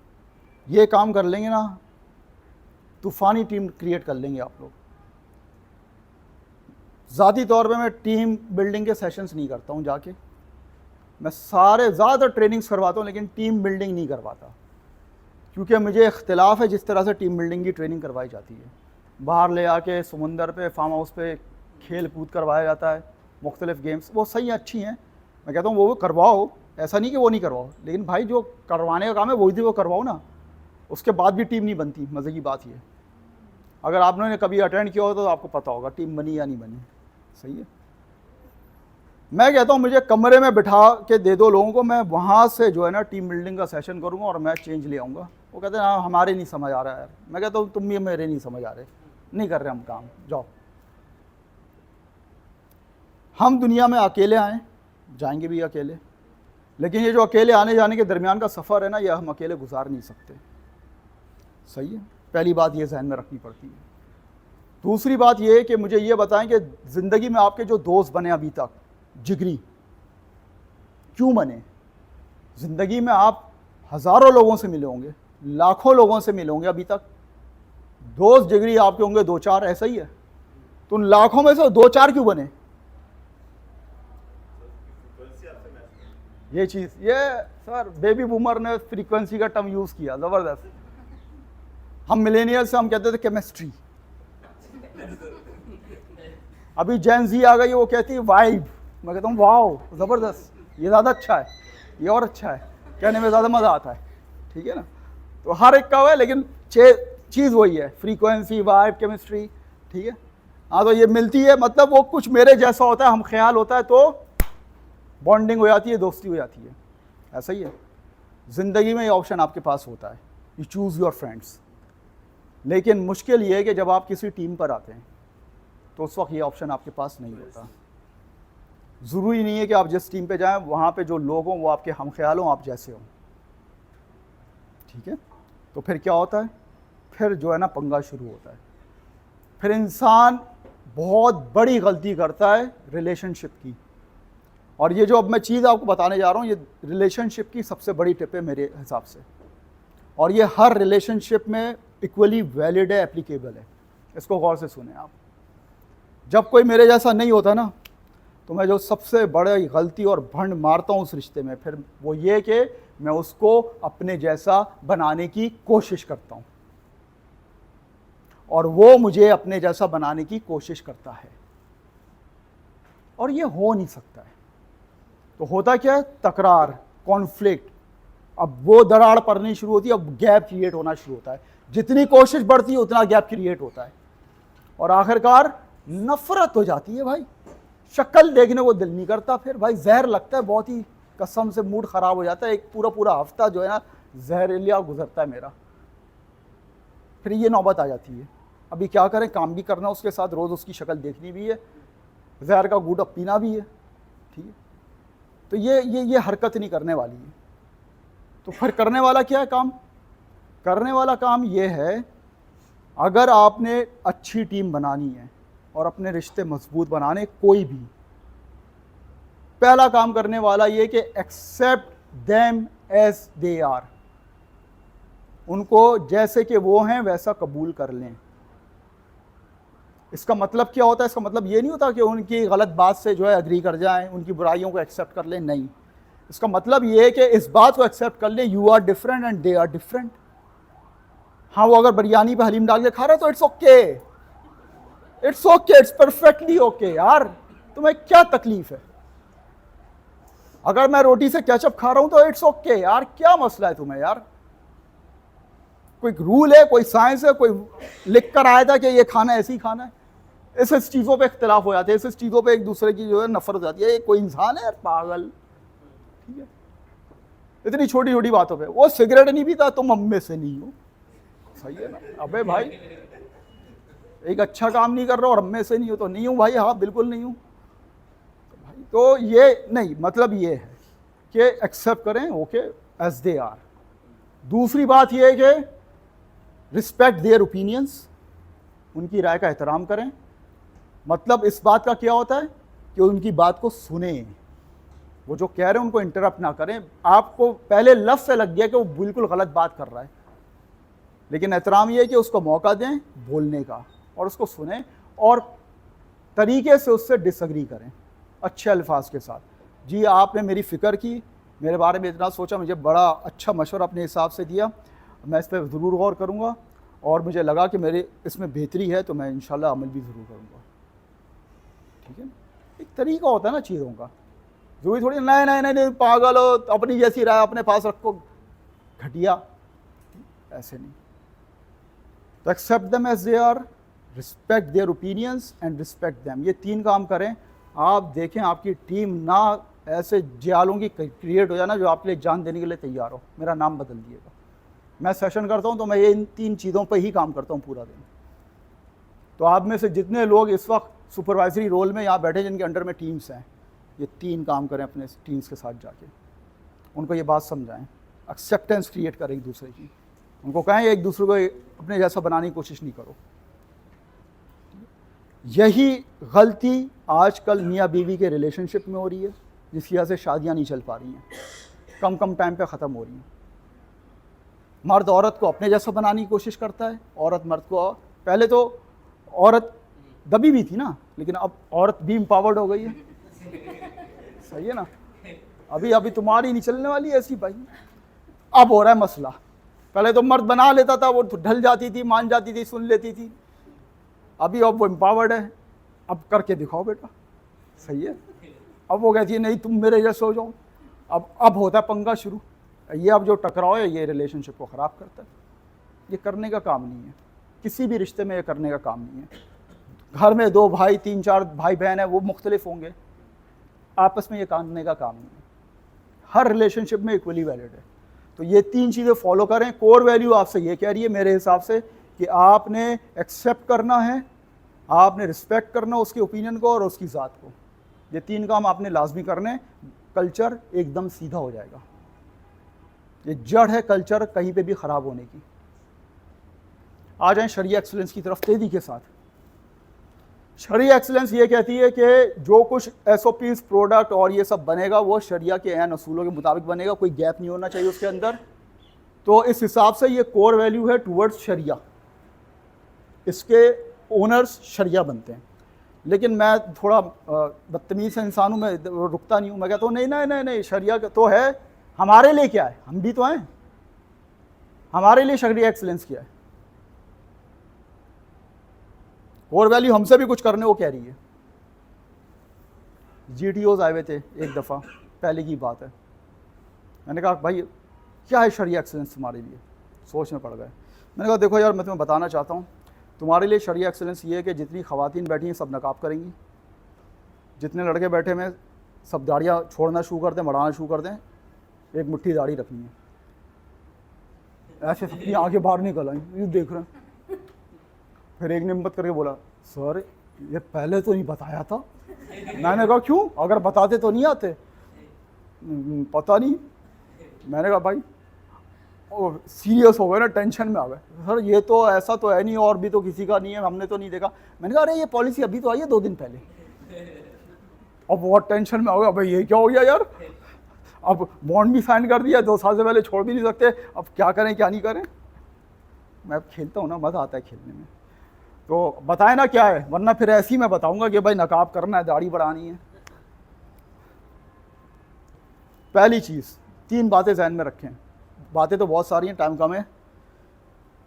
ये काम कर लेंगे ना, तूफ़ानी टीम क्रिएट कर लेंगे आप लोग। ज़ाती तौर पे मैं टीम बिल्डिंग के सेशंस नहीं करता हूँ जाके, मैं सारे ज़्यादा ट्रेनिंग्स करवाता हूँ, लेकिन टीम बिल्डिंग नहीं करवाता, क्योंकि मुझे इख्तिलाफ़ है जिस तरह से टीम बिल्डिंग की ट्रेनिंग करवाई जाती है। बाहर ले आके समुंदर पे, फार्म हाउस पे खेल कूद करवाया जाता है, मुख्तलिफ़ गेम्स, वो सही अच्छी हैं, मैं कहता हूँ वो करवाओ, ऐसा नहीं कि वो नहीं करवाओ, लेकिन भाई जो करवाने का काम है वही वो करवाओ ना। उसके बाद भी टीम नहीं बनती। मज़े की बात ये, अगर आपने कभी अटेंड किया हो तो आपको पता होगा टीम बनी या नहीं बनी। सही है, मैं कहता हूँ मुझे कमरे में बिठा के दे दो लोगों को, मैं वहाँ से जो है ना टीम बिल्डिंग का सेशन करूँगा और मैं चेंज ले आऊँगा। वो कहते हैं हाँ हमारे नहीं समझ आ रहा है यार। मैं कहता हूँ तुम भी मेरे नहीं समझ आ रहे, नहीं कर रहे हम काम, जाओ। हम दुनिया में अकेले आए, जाएंगे भी अकेले, लेकिन ये जो अकेले आने जाने के दरमियान का सफ़र है ना, ये हम अकेले गुजार नहीं सकते। सही है, पहली बात ये जहन में रखनी पड़ती है। दूसरी बात ये है कि मुझे ये बताएं कि ज़िंदगी में आपके जो दोस्त बने अभी तक जिगरी, क्यों बने? ज़िंदगी में आप हज़ारों लोगों से मिले होंगे, लाखों लोगों से मिले होंगे अभी तक। दोस्त जिगरी आपके होंगे 2-4, ऐसा ही है। तो उन लाखों में से 2-4 क्यों बने? फ्रीक्वेंसी आपसे मैच ये चीज़, ये सर बेबी बूमर ने फ्रीक्वेंसी का टर्म यूज़ किया, ज़बरदस्त। हम मिलेनियल से हम कहते थे केमिस्ट्री, अभी जेन जी आ गई, वो कहती है वाइब। मैं कहता हूँ वाओ ज़बरदस्त, ये ज़्यादा अच्छा है, ये और अच्छा है, कहने में ज़्यादा मज़ा आता है। ठीक है ना? तो हर एक का है, लेकिन चीज़ वही है, फ्रीक्वेंसी, वाइब, केमिस्ट्री। ठीक है? हाँ, तो ये मिलती है, मतलब वो कुछ मेरे जैसा होता है, हम ख्याल होता है तो बॉन्डिंग हो जाती है, दोस्ती हो जाती है। ऐसा ही है ज़िंदगी में, ये ऑप्शन आपके पास होता है, यू चूज़ योर फ्रेंड्स। लेकिन मुश्किल ये है कि जब आप किसी टीम पर आते हैं तो उस वक्त ये ऑप्शन आपके पास नहीं होता। ज़रूरी नहीं है कि आप जिस टीम पे जाएं वहाँ पे जो लोग हों वो आपके हम ख्याल हों, आप जैसे हों। ठीक है? तो फिर क्या होता है? फिर जो है ना पंगा शुरू होता है। फिर इंसान बहुत बड़ी गलती करता है रिलेशनशिप की। और ये जो अब मैं चीज़ आपको बताने जा रहा हूँ, ये रिलेशनशिप की सबसे बड़ी टिप है मेरे हिसाब से। और ये हर रिलेशनशिप में इक्वली वैलिड है, एप्लीकेबल है। इसको गौर से सुने आप। जब कोई मेरे जैसा नहीं होता ना, तो मैं जो सबसे बड़ी गलती और भंड मारता हूँ उस रिश्ते में, फिर वो ये कि मैं उसको अपने जैसा बनाने की कोशिश करता हूँ और वो मुझे अपने जैसा बनाने की कोशिश करता है, और ये हो नहीं सकता है। तो होता क्या है? तकरार, कॉन्फ्लिक्ट। अब वो दरार पड़नी शुरू होती है, अब गैप क्रिएट होना शुरू होता है। जितनी कोशिश बढ़ती है उतना गैप क्रिएट होता है, और आखिरकार नफरत हो जाती है भाई। शक्ल देखने को दिल नहीं करता, फिर भाई जहर लगता है बहुत ही, कसम से मूड ख़राब हो जाता है। एक पूरा हफ्ता जो है ना जहरीला गुजरता है मेरा। फिर ये नौबत आ जाती है, अभी क्या करें, काम भी करना उसके साथ, रोज़ उसकी शक्ल देखनी भी है, जहर का घूंट पीना भी है। ठीक है? तो ये हरकत नहीं करने वाली है। तो फिर करने वाला क्या है काम? करने वाला काम ये है, अगर आपने अच्छी टीम बनानी है और अपने रिश्ते मजबूत बनाने, कोई भी पहला काम करने वाला ये कि accept them as they are. उनको जैसे कि वो हैं वैसा कबूल कर लें। इसका मतलब क्या होता है? इसका मतलब ये नहीं होता कि उनकी गलत बात से जो है एग्री कर जाएं, उनकी बुराइयों को एक्सेप्ट कर लें, नहीं। इसका मतलब ये है कि इस बात को एक्सेप्ट कर लें, you are different and they are different. हाँ, वो अगर बिरयानी पे हलीम डाल के खा रहे हैं तो it's okay, it's okay, it's perfectly okay. यार तुम्हें क्या तकलीफ है? अगर मैं रोटी से केचप खा रहा हूं तो इट्स ओके यार, क्या मसला है तुम्हें यार? कोई रूल है, कोई साइंस है, कोई लिख कर आया था कि ये खाना ऐसे ही खाना है? इस चीज़ों पे इख्तिलाफ हो जाते हैं, इस चीज़ों पे एक दूसरे की जो है नफरत हो जाती है। ये कोई इंसान है यार, पागल। ठीक है? इतनी छोटी छोटी बातों पे। वो सिगरेट नहीं पीता, तुम हम में से नहीं हो, सही है ना? अबे भाई, एक अच्छा काम नहीं कर रहा और हम में से नहीं हो तो नहीं हूँ भाई, हाँ बिल्कुल नहीं हूँ। तो भाई तो ये नहीं, मतलब ये है कि एक्सेप्ट करें ओके एज दे आर। दूसरी बात ये है कि रिस्पेक्ट देयर ओपिनियंस, उनकी राय का एहतराम करें। मतलब इस बात का क्या होता है कि उनकी बात को सुने, वो जो कह रहे हैं उनको इंटरप्ट ना करें। आपको पहले लफ्ज़ से लग गया कि वो बिल्कुल गलत बात कर रहा है, लेकिन एहतराम ये है कि उसको मौका दें बोलने का और उसको सुने और तरीके से उससे डिसएग्री करें, अच्छे अल्फाज के साथ। जी आपने मेरी फ़िक्र की, मेरे बारे में इतना सोचा, मुझे बड़ा अच्छा मशवरा अपने हिसाब से दिया, मैं इस पर ज़रूर गौर करूँगा और मुझे लगा कि मेरे इसमें बेहतरी है तो मैं इंशाल्लाह अमल भी ज़रूर करूँगा। ठीक है? एक तरीका होता है ना चीज़ों का, ज़रूरी थोड़ी नहीं पागल हो, अपनी जैसी राय अपने पास रखो, घटिया, ऐसे नहीं। तो accept them as they are, respect their opinions and respect them. ये 3 काम करें, आप देखें आपकी टीम ना ऐसे जियालों की क्रिएट हो जाए ना जो आपके लिए जान देने के लिए तैयार हो। मेरा नाम बदल दिएगा। मैं सेशन करता हूँ तो मैं ये इन 3 चीज़ों पर ही काम करता हूँ पूरा दिन। तो आप में से जितने लोग इस वक्त सुपरवाइजरी रोल में यहाँ बैठे जिनके अंडर में टीम्स हैं, ये 3 काम करें अपने टीम्स के साथ जाके, उनको ये बात समझाएं, एक्सेप्टेंस क्रिएट करें एक दूसरे की, उनको कहें एक दूसरे को अपने जैसा बनाने की कोशिश नहीं करो। यही गलती आजकल मियाँ बीवी के रिलेशनशिप में हो रही है, जिसकी वजह से शादियाँ नहीं चल पा रही हैं, कम टाइम पे ख़त्म हो रही हैं। मर्द औरत को अपने जैसा बनाने की कोशिश करता है, औरत मर्द को। पहले तो औरत दबी भी थी ना, लेकिन अब औरत भी एम्पावर्ड हो गई है। सही है ना? अभी अभी तुम्हारी नहीं चलने वाली ऐसी भाई। अब हो रहा है मसला। पहले तो मर्द बना लेता था, वो ढल जाती थी, मान जाती थी, सुन लेती थी। अभी अब वो एम्पावर्ड है, अब करके दिखाओ बेटा। सही है? अब वो कहती है नहीं तुम मेरे जैसे हो जाओ। अब होता है पंगा शुरू। ये अब जो टकराव है ये रिलेशनशिप को ख़राब करता है। ये करने का काम नहीं है, किसी भी रिश्ते में ये करने का काम नहीं है। घर में 2 भाई 3-4 भाई बहन है, वो मुख्तलिफ होंगे, आपस में ये करने का काम नहीं है। हर रिलेशनशिप में इक्वली वैलिड है। तो ये 3 चीज़ें फॉलो करें। कोर वैल्यू आपसे ये कह रही है मेरे हिसाब से कि आपने एक्सेप्ट करना है, आपने रिस्पेक्ट करना उसके ओपिनियन को और उसकी ज़ात को। ये 3 काम आपने लाजमी करने, कल्चर एकदम सीधा हो जाएगा। ये जड़ है कल्चर कहीं पे भी ख़राब होने की। आ जाएं शरिया एक्सीलेंस की तरफ तेज़ी के साथ। शरिया एक्सीलेंस ये कहती है कि जो कुछ SOPs प्रोडक्ट और ये सब बनेगा वो शरिया के ऐन असूलों के मुताबिक बनेगा, कोई गैप नहीं होना चाहिए उसके अंदर। तो इस हिसाब से ये कोर वैल्यू है टूवर्ड्स शरिया। इसके ओनर्स शरिया बनते हैं। लेकिन मैं थोड़ा बदतमीज़ इंसान हूँ, मैं रुकता नहीं हूँ। मैं कहता हूँ नहीं शरिया तो है, हमारे लिए क्या है? हम भी तो हैं। हमारे लिए शरिया एक्सीलेंस क्या है? कोर वैल्यू हमसे भी कुछ करने को कह रही है। GTOs आए हुए थे एक दफ़ा, पहले की बात है। मैंने कहा भाई क्या है शरिया एक्सीलेंस तुम्हारे लिए? सोच में पड़ गए। मैंने कहा देखो यार मैं तुम्हें बताना चाहता हूँ, तुम्हारे लिए शरिया एक्सीलेंस ये है कि जितनी ख़वातीन बैठी हैं सब नकाब करेंगी, जितने लड़के बैठे हैं सब दाढ़ियाँ छोड़ना शुरू कर दें, बढ़ाना शुरू कर दें, एक मुट्ठी दाढ़ी रखनी है, ऐसे सबकी आंखें बाहर निकल आई, ये देख रहे हैं। फिर एक ने हिम्मत करके बोला सर ये पहले तो नहीं बताया था। मैंने कहा क्यों? अगर बताते तो नहीं आते। पता नहीं। मैंने कहा भाई ओ सीरियस हो गए ना, टेंशन में आ गए। सर ये तो ऐसा तो है नहीं, और भी तो किसी का नहीं है, हमने तो नहीं देखा। मैंने कहा अरे ये पॉलिसी अभी तो आई है 2 दिन पहले। अब बहुत टेंशन में हो गया, भाई ये क्या हो गया यार? अब बॉन्ड भी साइन कर दिया, 2 साल से पहले छोड़ भी नहीं सकते, अब क्या करें क्या नहीं करें। मैं खेलता हूँ ना, मज़ा आता है खेलने में। तो बताए ना क्या है, वरना फिर ऐसे ही मैं बताऊंगा कि भाई नकाब करना है, दाढ़ी बढ़ानी है। पहली चीज़, 3 बातें जहन में रखें। बातें तो बहुत सारी हैं, टाइम कम है।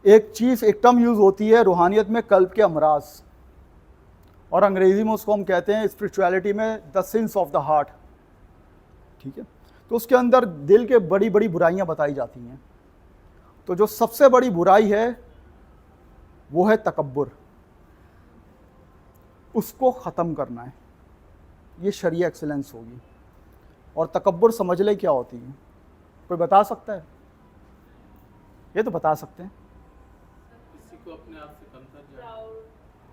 एक चीज़, एक टर्म यूज़ होती है रूहानियत में कल्ब के अमराज, और अंग्रेज़ी में उसको हम कहते हैं स्पिरिचुअलिटी में the sins of the heart. ठीक है? तो उसके अंदर दिल के बड़ी बड़ी बुराइयां बताई जाती हैं। तो जो सबसे बड़ी बुराई है वो है तकब्बुर। उसको ख़त्म करना है, ये शरिया एक्सीलेंस होगी। और तकब्बुर समझ ले क्या होती है? कोई बता सकता है? ये तो बता सकते हैं। किसी को अपने आप से कमतर जाना,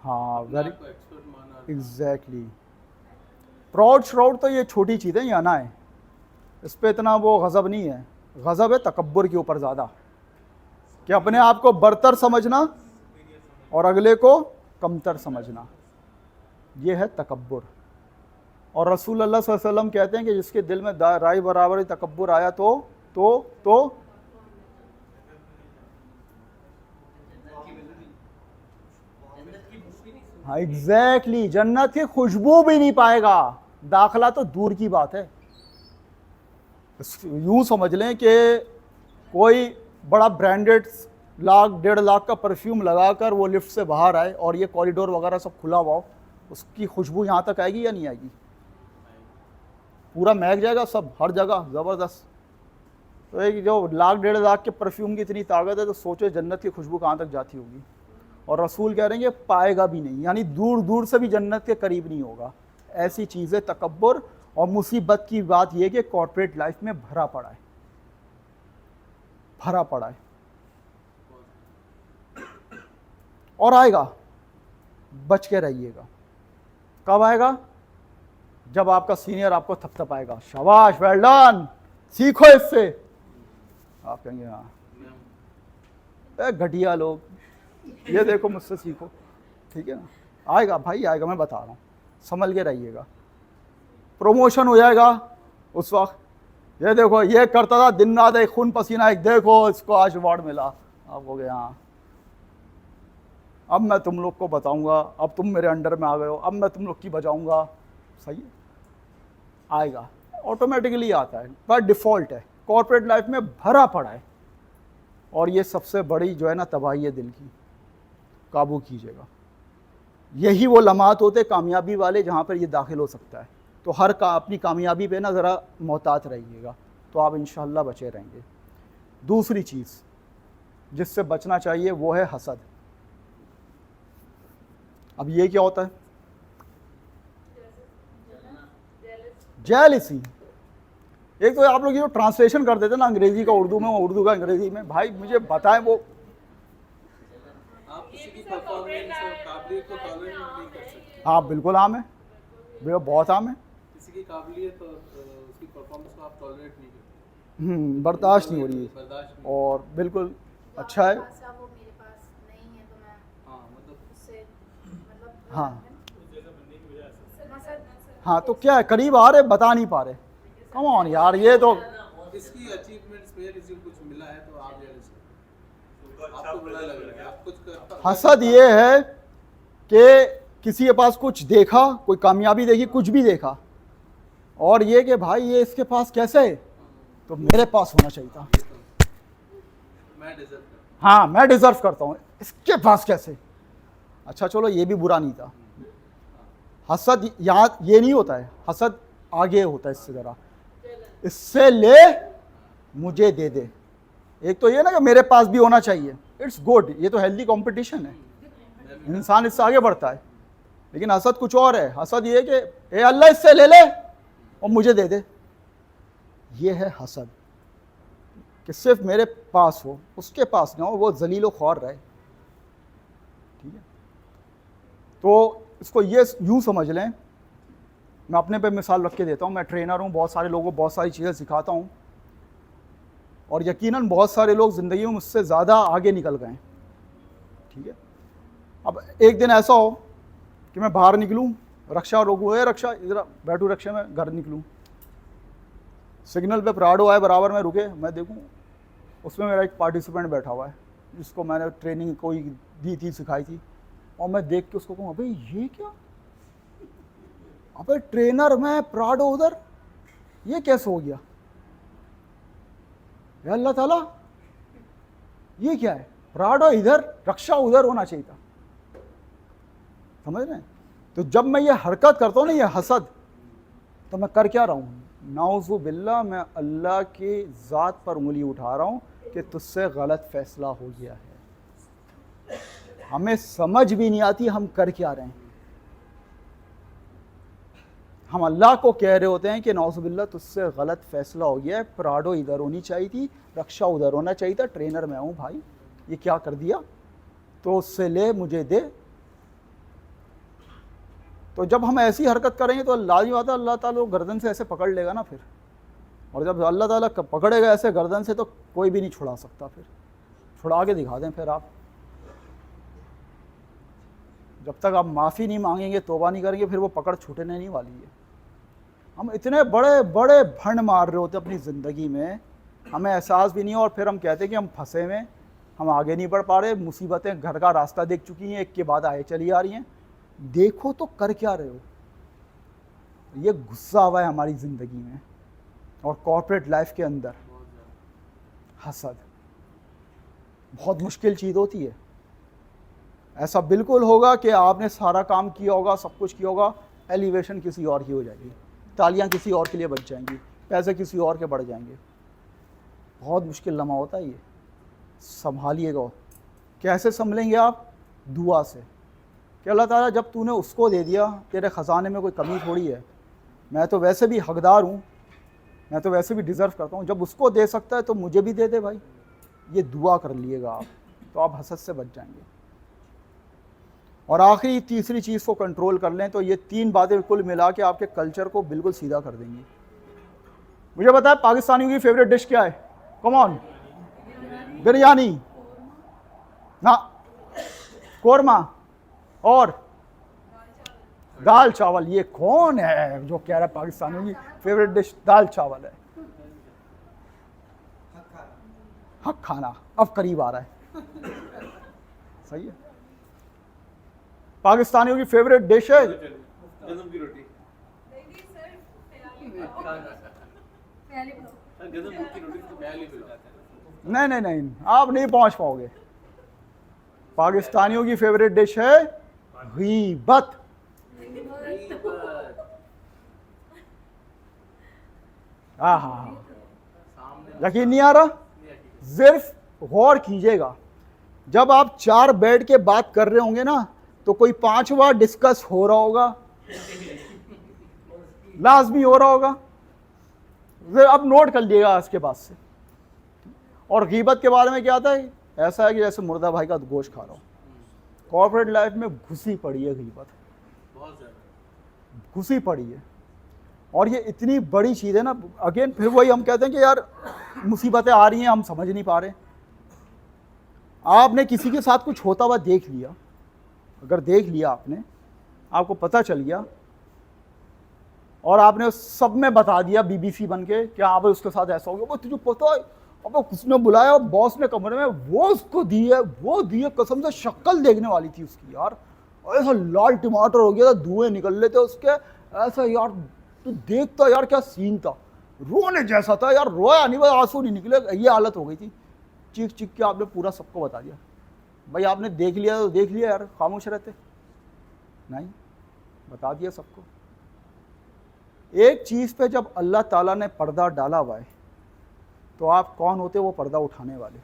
हाँ वेरी को एक्सपर्ट माना। एग्जैक्टली। प्राउड श्राउड तो ये छोटी चीज़ है, ये आना है, इस पर इतना वो गज़ब नहीं है। गज़ब है तकब्बुर के ऊपर ज़्यादा, कि अपने आप को बरतर समझना और अगले को कमतर समझना, ये है तकब्बुर। और रसूल अल्लाह सल्लल्लाहु अलैहि वसल्लम कहते हैं कि जिसके दिल में राई बराबर तकब्बुर आया तो हाँ एग्जैक्टली, जन्नत की खुशबू भी नहीं पाएगा, दाखला तो दूर की बात है। यूँ समझ लें कि कोई बड़ा ब्रांडेड 1,00,000 1.5 लाख का परफ्यूम लगाकर वो लिफ्ट से बाहर आए और ये कॉरिडोर वगैरह सब खुला हुआ हो, उसकी खुशबू यहाँ तक आएगी या नहीं आएगी? पूरा महक जाएगा सब, हर जगह ज़बरदस्त। तो एक जो 1,00,000 1.5 लाख के परफ्यूम की इतनी ताकत है, तो सोचो जन्नत की खुशबू कहाँ तक जाती होगी। और रसूल कह रहे हैं कि पाएगा भी नहीं, यानी दूर दूर से भी जन्नत के करीब नहीं होगा। ऐसी चीज़ें तकब्बुर। और मुसीबत की बात यह कि कॉर्पोरेट लाइफ में भरा पड़ा है, भरा पड़ा है, और आएगा, बच के रहिएगा। कब आएगा? जब आपका सीनियर आपको थपथपाएगा, शाबाश वेल डन, सीखो इससे। आप कहेंगे हाँ घटिया लोग, ये देखो मुझसे सीखो। ठीक है ना? आएगा भाई आएगा, मैं बता रहा हूँ, संभल के रहिएगा। प्रमोशन हो जाएगा उस वक्त, ये देखो ये करता था दिन रात, एक खून पसीना, एक देखो इसको आज अवार्ड मिला। अब हो गया हाँ, अब मैं तुम लोग को बताऊंगा, अब तुम मेरे अंडर में आ गए हो, अब मैं तुम लोग की बजाऊंगा। सही है, आएगा, ऑटोमेटिकली आता है, पर डिफ़ॉल्ट है, कॉर्पोरेट लाइफ में भरा पड़ा है। और ये सबसे बड़ी जो है ना तबाही है दिल की, काबू कीजिएगा। यही वो लम्हात होते कामयाबी वाले जहाँ पर ये दाखिल हो सकता है। तो अपनी कामयाबी पे ना ज़रा मोहतात रहिएगा, तो आप इंशाअल्लाह बचे रहेंगे। दूसरी चीज़ जिससे बचना चाहिए वो है हसद। अब ये क्या होता है? जेलसी। एक तो आप लोग ये जो ट्रांसलेशन कर देते ना अंग्रेजी का उर्दू में, उर्दू का अंग्रेजी में, भाई मुझे बताएं वो आप किसी की परफॉर्मेंस और काबिलियत को टॉलरेट नहीं कर सकते। हाँ बिल्कुल आम है, भैया बहुत आम है। किसी की काबिलियत और उसकी परफॉर्मेंस को आप टॉलरेट नहीं करते, बर्दाश्त नहीं हो रही है, बर्दाश्त नहीं। और बिल्कुल अच्छा है। वो मेरे पास नहीं है तो मैं हाँ मतलब उससे मतलब हाँ मसद हाँ, तो क्या है, करीब आ रहे बता नहीं पा रहे। कम ऑन यार, ये तो इसकी अचीवमेंट्स में किसी को कुछ मिला है तो आप जेलस तो अच्छा आपको बुरा प्रेजेंट लग कर रहा है, गया। आप कुछ करता हसद ये है कि किसी के पास कुछ देखा, कोई कामयाबी देखी, कुछ भी देखा, और ये कि भाई ये इसके पास कैसे है, तो मेरे पास होना चाहिए था। मैं डिजर्व करता हाँ मैं डिजर्व करता हूँ, इसके पास कैसे। अच्छा चलो ये भी बुरा नहीं था। हसद यहाँ ये नहीं होता है, हसद आगे होता है इससे ज़रा, इससे ले मुझे दे दे। एक तो ये ना कि मेरे पास भी होना चाहिए, इट्स गुड, ये तो हेल्दी कंपटीशन है, इंसान इससे आगे बढ़ता है। लेकिन हसद कुछ और है। हसद ये कि ए अल्लाह इससे ले ले और मुझे दे दे, ये है हसद, कि सिर्फ मेरे पास हो, उसके पास ना हो, वो जलीलो ख्वार रहे। ठीक है, तो इसको ये यूँ समझ लें, मैं अपने पे मिसाल रख के देता हूँ। मैं ट्रेनर हूँ, बहुत सारे लोगों को बहुत सारी चीज़ें सिखाता हूँ, और यकीनन बहुत सारे लोग ज़िंदगी में मुझसे ज़्यादा आगे निकल गए हैं। ठीक है, अब एक दिन ऐसा हो कि मैं बाहर निकलूँ, रक्षा रोकूँ, ए रक्षा इधर बैठूँ, रक्षा में घर निकलूँ, सिग्नल पे प्राडो आए, बराबर में रुके, मैं देखूँ उसमें मेरा एक पार्टिसिपेंट बैठा हुआ है जिसको मैंने ट्रेनिंग कोई दी थी, सिखाई थी, और मैं देख के उसको कहूँ अबे ये क्या, अबे ट्रेनर में प्राडो उधर, ये कैसे हो गया? या अल्लाह ताला, ये क्या है, प्राडो इधर रक्षा उधर होना चाहिए था। समझ रहे हैं? तो जब मैं ये हरकत करता हूँ ना, ये हसद, तो मैं कर क्या रहा हूँ? नाउज़ु बिल्लाह, मैं अल्लाह की ज़ात पर उंगली उठा रहा हूँ कि तुझसे गलत फैसला हो गया है। हमें समझ भी नहीं आती हम कर क्या रहे हैं। हम अल्लाह को कह रहे होते हैं कि नाउज़ु बिल्लाह तुझसे गलत फैसला हो गया है, प्राडो इधर होनी चाहिए थी, रक्षा उधर होना चाहिए था, ट्रेनर मैं हूँ भाई, ये क्या कर दिया, तो उससे ले मुझे दे। तो जब हम ऐसी हरकत करेंगे तो लाज़िम बात है अल्लाह ताला गर्दन से ऐसे पकड़ लेगा ना फिर, और जब अल्लाह ताला पकड़ेगा ऐसे गर्दन से तो कोई भी नहीं छुड़ा सकता। फिर छुड़ा के दिखा दें फिर आप, जब तक आप माफ़ी नहीं मांगेंगे, तौबा नहीं करेंगे, फिर वो पकड़ छूटने नहीं वाली है। हम इतने बड़े बड़े भंड मार रहे होते अपनी ज़िंदगी में, हमें एहसास भी नहीं है, और फिर हम कहते हैं कि हम फंसे हुए, हम आगे नहीं बढ़ पा रहे, मुसीबतें घर का रास्ता देख चुकी हैं, एक के बाद आए चली आ रही हैं। देखो तो कर क्या रहे हो। ये गुस्सा हुआ है हमारी ज़िंदगी में और कॉर्पोरेट लाइफ के अंदर। हसद बहुत मुश्किल चीज़ होती है। ऐसा बिल्कुल होगा कि आपने सारा काम किया होगा, सब कुछ किया होगा, एलिवेशन किसी और की हो जाएगी, तालियां किसी और के लिए बच जाएंगी, पैसे किसी और के बढ़ जाएंगे। बहुत मुश्किल लम्हा होता है ये, संभालिएगा। कैसे संभलेंगे आप? दुआ से कि अल्लाह ताला जब तूने उसको दे दिया, तेरे ख़जाने में कोई कमी थोड़ी है, मैं तो वैसे भी हकदार हूँ, मैं तो वैसे भी डिज़र्व करता हूँ, जब उसको दे सकता है तो मुझे भी दे दे भाई। ये दुआ कर लिएगा आप, तो आप हसद से बच जाएंगे। और आखिरी तीसरी चीज़ को कंट्रोल कर लें तो ये तीन बातें कुल मिला के आपके कल्चर को बिल्कुल सीधा कर देंगी। मुझे बताया पाकिस्तानियों की फेवरेट डिश क्या है? Come on. बिरयानी ना, कोरमा और दाल चावल। ये कौन है जो कह रहा है पाकिस्तानियों की फेवरेट डिश दाल चावल है? हक खाना अब करीब आ रहा है। सही है। पाकिस्तानियों की फेवरेट डिश है गंदम की रोटी। नहीं सर ख्याली गंदम की रोटी तो मैं नहीं मिलाता। नहीं नहीं नहीं, आप नहीं पहुंच पाओगे। पाकिस्तानियों की फेवरेट डिश है गीबत। हाँ, यकीन नहीं आ रहा? सिर्फ गौर कीजिएगा, जब आप 4 बैठ के बात कर रहे होंगे ना, तो कोई 5वां डिस्कस हो रहा होगा, लाजमी हो रहा होगा। अब नोट कर लीजिएगा इसके बाद से। और गीबत के बारे में क्या आता है? ऐसा है कि जैसे मुर्दा भाई का गोश्त खा रहा हूँ। कॉर्पोरेट लाइफ में घुसी पड़ी है गीबत, बहुत ज़्यादा घुसी पड़ी है। और ये इतनी बड़ी चीज़ है ना, अगेन फिर वही हम कहते हैं कि यार मुसीबतें आ रही हैं, हम समझ नहीं पा रहे। आपने किसी के साथ कुछ होता हुआ देख लिया, अगर देख लिया आपने, आपको पता चल गया और आपने सब में बता दिया बीबीसी बन के कि हाँ भाई उसके साथ ऐसा हो गया, वो तुझे पता है, अब उसने बुलाया बॉस ने कमरे में, वो उसको दी है, वो दी है, कसम से शक्ल देखने वाली थी उसकी यार, ऐसा लाल टमाटर हो गया था, धुएं निकल रहे थे उसके, ऐसा यार तो देखता यार क्या सीन था, रोने जैसा था यार, रोया नहीं, बस आंसू नहीं निकले, ये हालत हो गई थी। चीख चीख के आपने पूरा सबको बता दिया। भाई आपने देख लिया तो देख लिया यार, खामोश रहते नहीं, बता दिया सबको। एक चीज़ पे जब अल्लाह ताला ने पर्दा डाला हुआ है, तो आप कौन होते वो पर्दा उठाने वाले?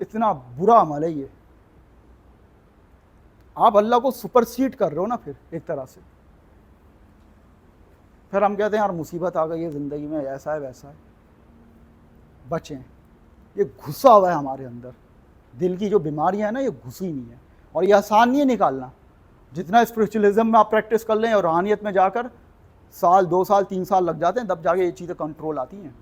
इतना बुरा अमल है ये। आप अल्लाह को सुपरसीड कर रहे हो ना फिर एक तरह से। फिर हम कहते हैं यार मुसीबत आ गई है ज़िंदगी में, ऐसा है वैसा है। बचें, ये घुसा हुआ है हमारे अंदर। दिल की जो बीमारियां हैं ना, ये घुसी नहीं है, और ये आसान नहीं है निकालना। जितना स्पिरिचुअलिज्म में आप प्रैक्टिस कर लें और रूहानियत में जाकर साल 2 साल 3 साल लग जाते हैं, तब जाके ये चीज़ें कंट्रोल आती हैं,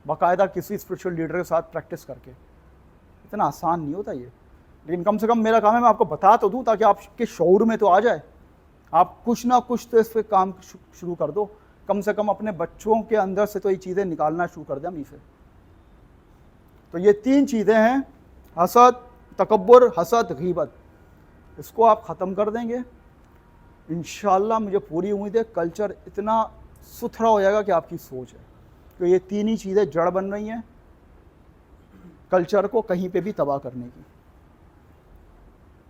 बाकायदा किसी स्पिरिचुअल लीडर के साथ प्रैक्टिस करके। इतना आसान नहीं होता ये, लेकिन कम से कम मेरा काम है मैं आपको बता तो दूं, ताकि आपके शऊर में तो आ जाए। आप कुछ ना कुछ तो इस पर काम शुरू कर दो, कम से कम अपने बच्चों के अंदर से तो ये चीज़ें निकालना शुरू कर दें हम इसे। तो ये 3 चीज़ें हैं, हसद, तकब्बुर, हसद, गीबत। इसको आप ख़त्म कर देंगे इंशाअल्लाह, मुझे पूरी उम्मीद है कल्चर इतना सुथरा हो जाएगा कि आपकी सोच है। तो ये 3 ही चीज़ें जड़ बन रही हैं कल्चर को कहीं पे भी तबाह करने की।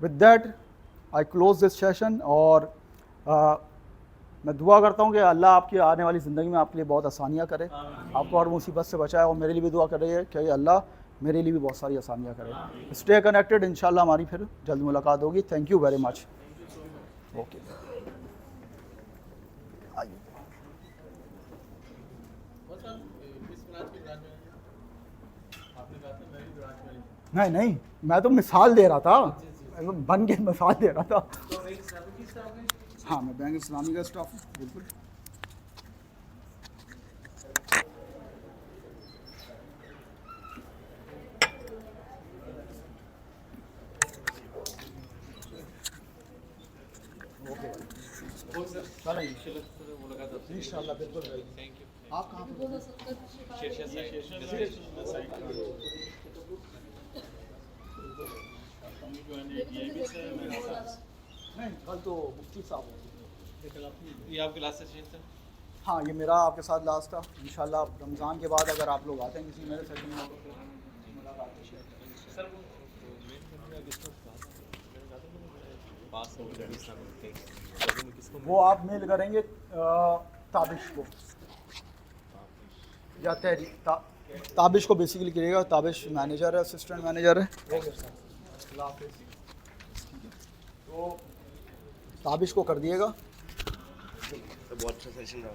With that I close this session, और मैं दुआ करता हूँ कि अल्लाह आपकी आने वाली ज़िंदगी में आपके लिए बहुत आसानियाँ करे, आपको हर मुसीबत से बचाए, और मेरे लिए भी दुआ कर रही है कि अल्लाह मेरे लिए भी बहुत सारी आसानियाँ करे। स्टे कनेक्टेड, इंशाल्लाह हमारी फिर जल्द मुलाकात होगी। Thank you very much. Okay, नहीं नहीं, मैं तो मिसाल दे रहा था, बन के मिसाल दे रहा था। हाँ, मैं बैंक इस्लामी का स्टाफ हूँ, बिल्कुल। इंशाल्लाह बिल्कुल। आप कहाँ पे? नहीं, कल तो मुफ्ती साहब ये आपके लास्ट सेशन था? हाँ, ये मेरा आपके साथ लास्ट था। इंशाल्लाह रमज़ान के बाद अगर आप लोग आते हैं किसी मेरे सेशन में, तो फिर मुलाकात होगी। सर वो आप मेल करेंगे ताबिश को, या ताबिश को बेसिकली करिएगा। ताबिश मैनेजर है, असिस्टेंट मैनेजर है। ओके सर, अल्लाह हाफ़िज़। तो ताबिश को कर दिएगा। बहुत अच्छा सेशन रहा।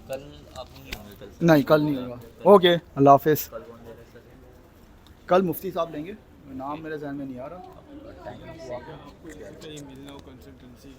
कल आप नहीं होंगे? कल नहीं, कल नहीं होगा। ओके, अल्लाह हाफ़िज़। कल मुफ्ती साहब लेंगे, नाम मेरे जहन में नहीं आ रहा। मिलना कंसल्टेंसी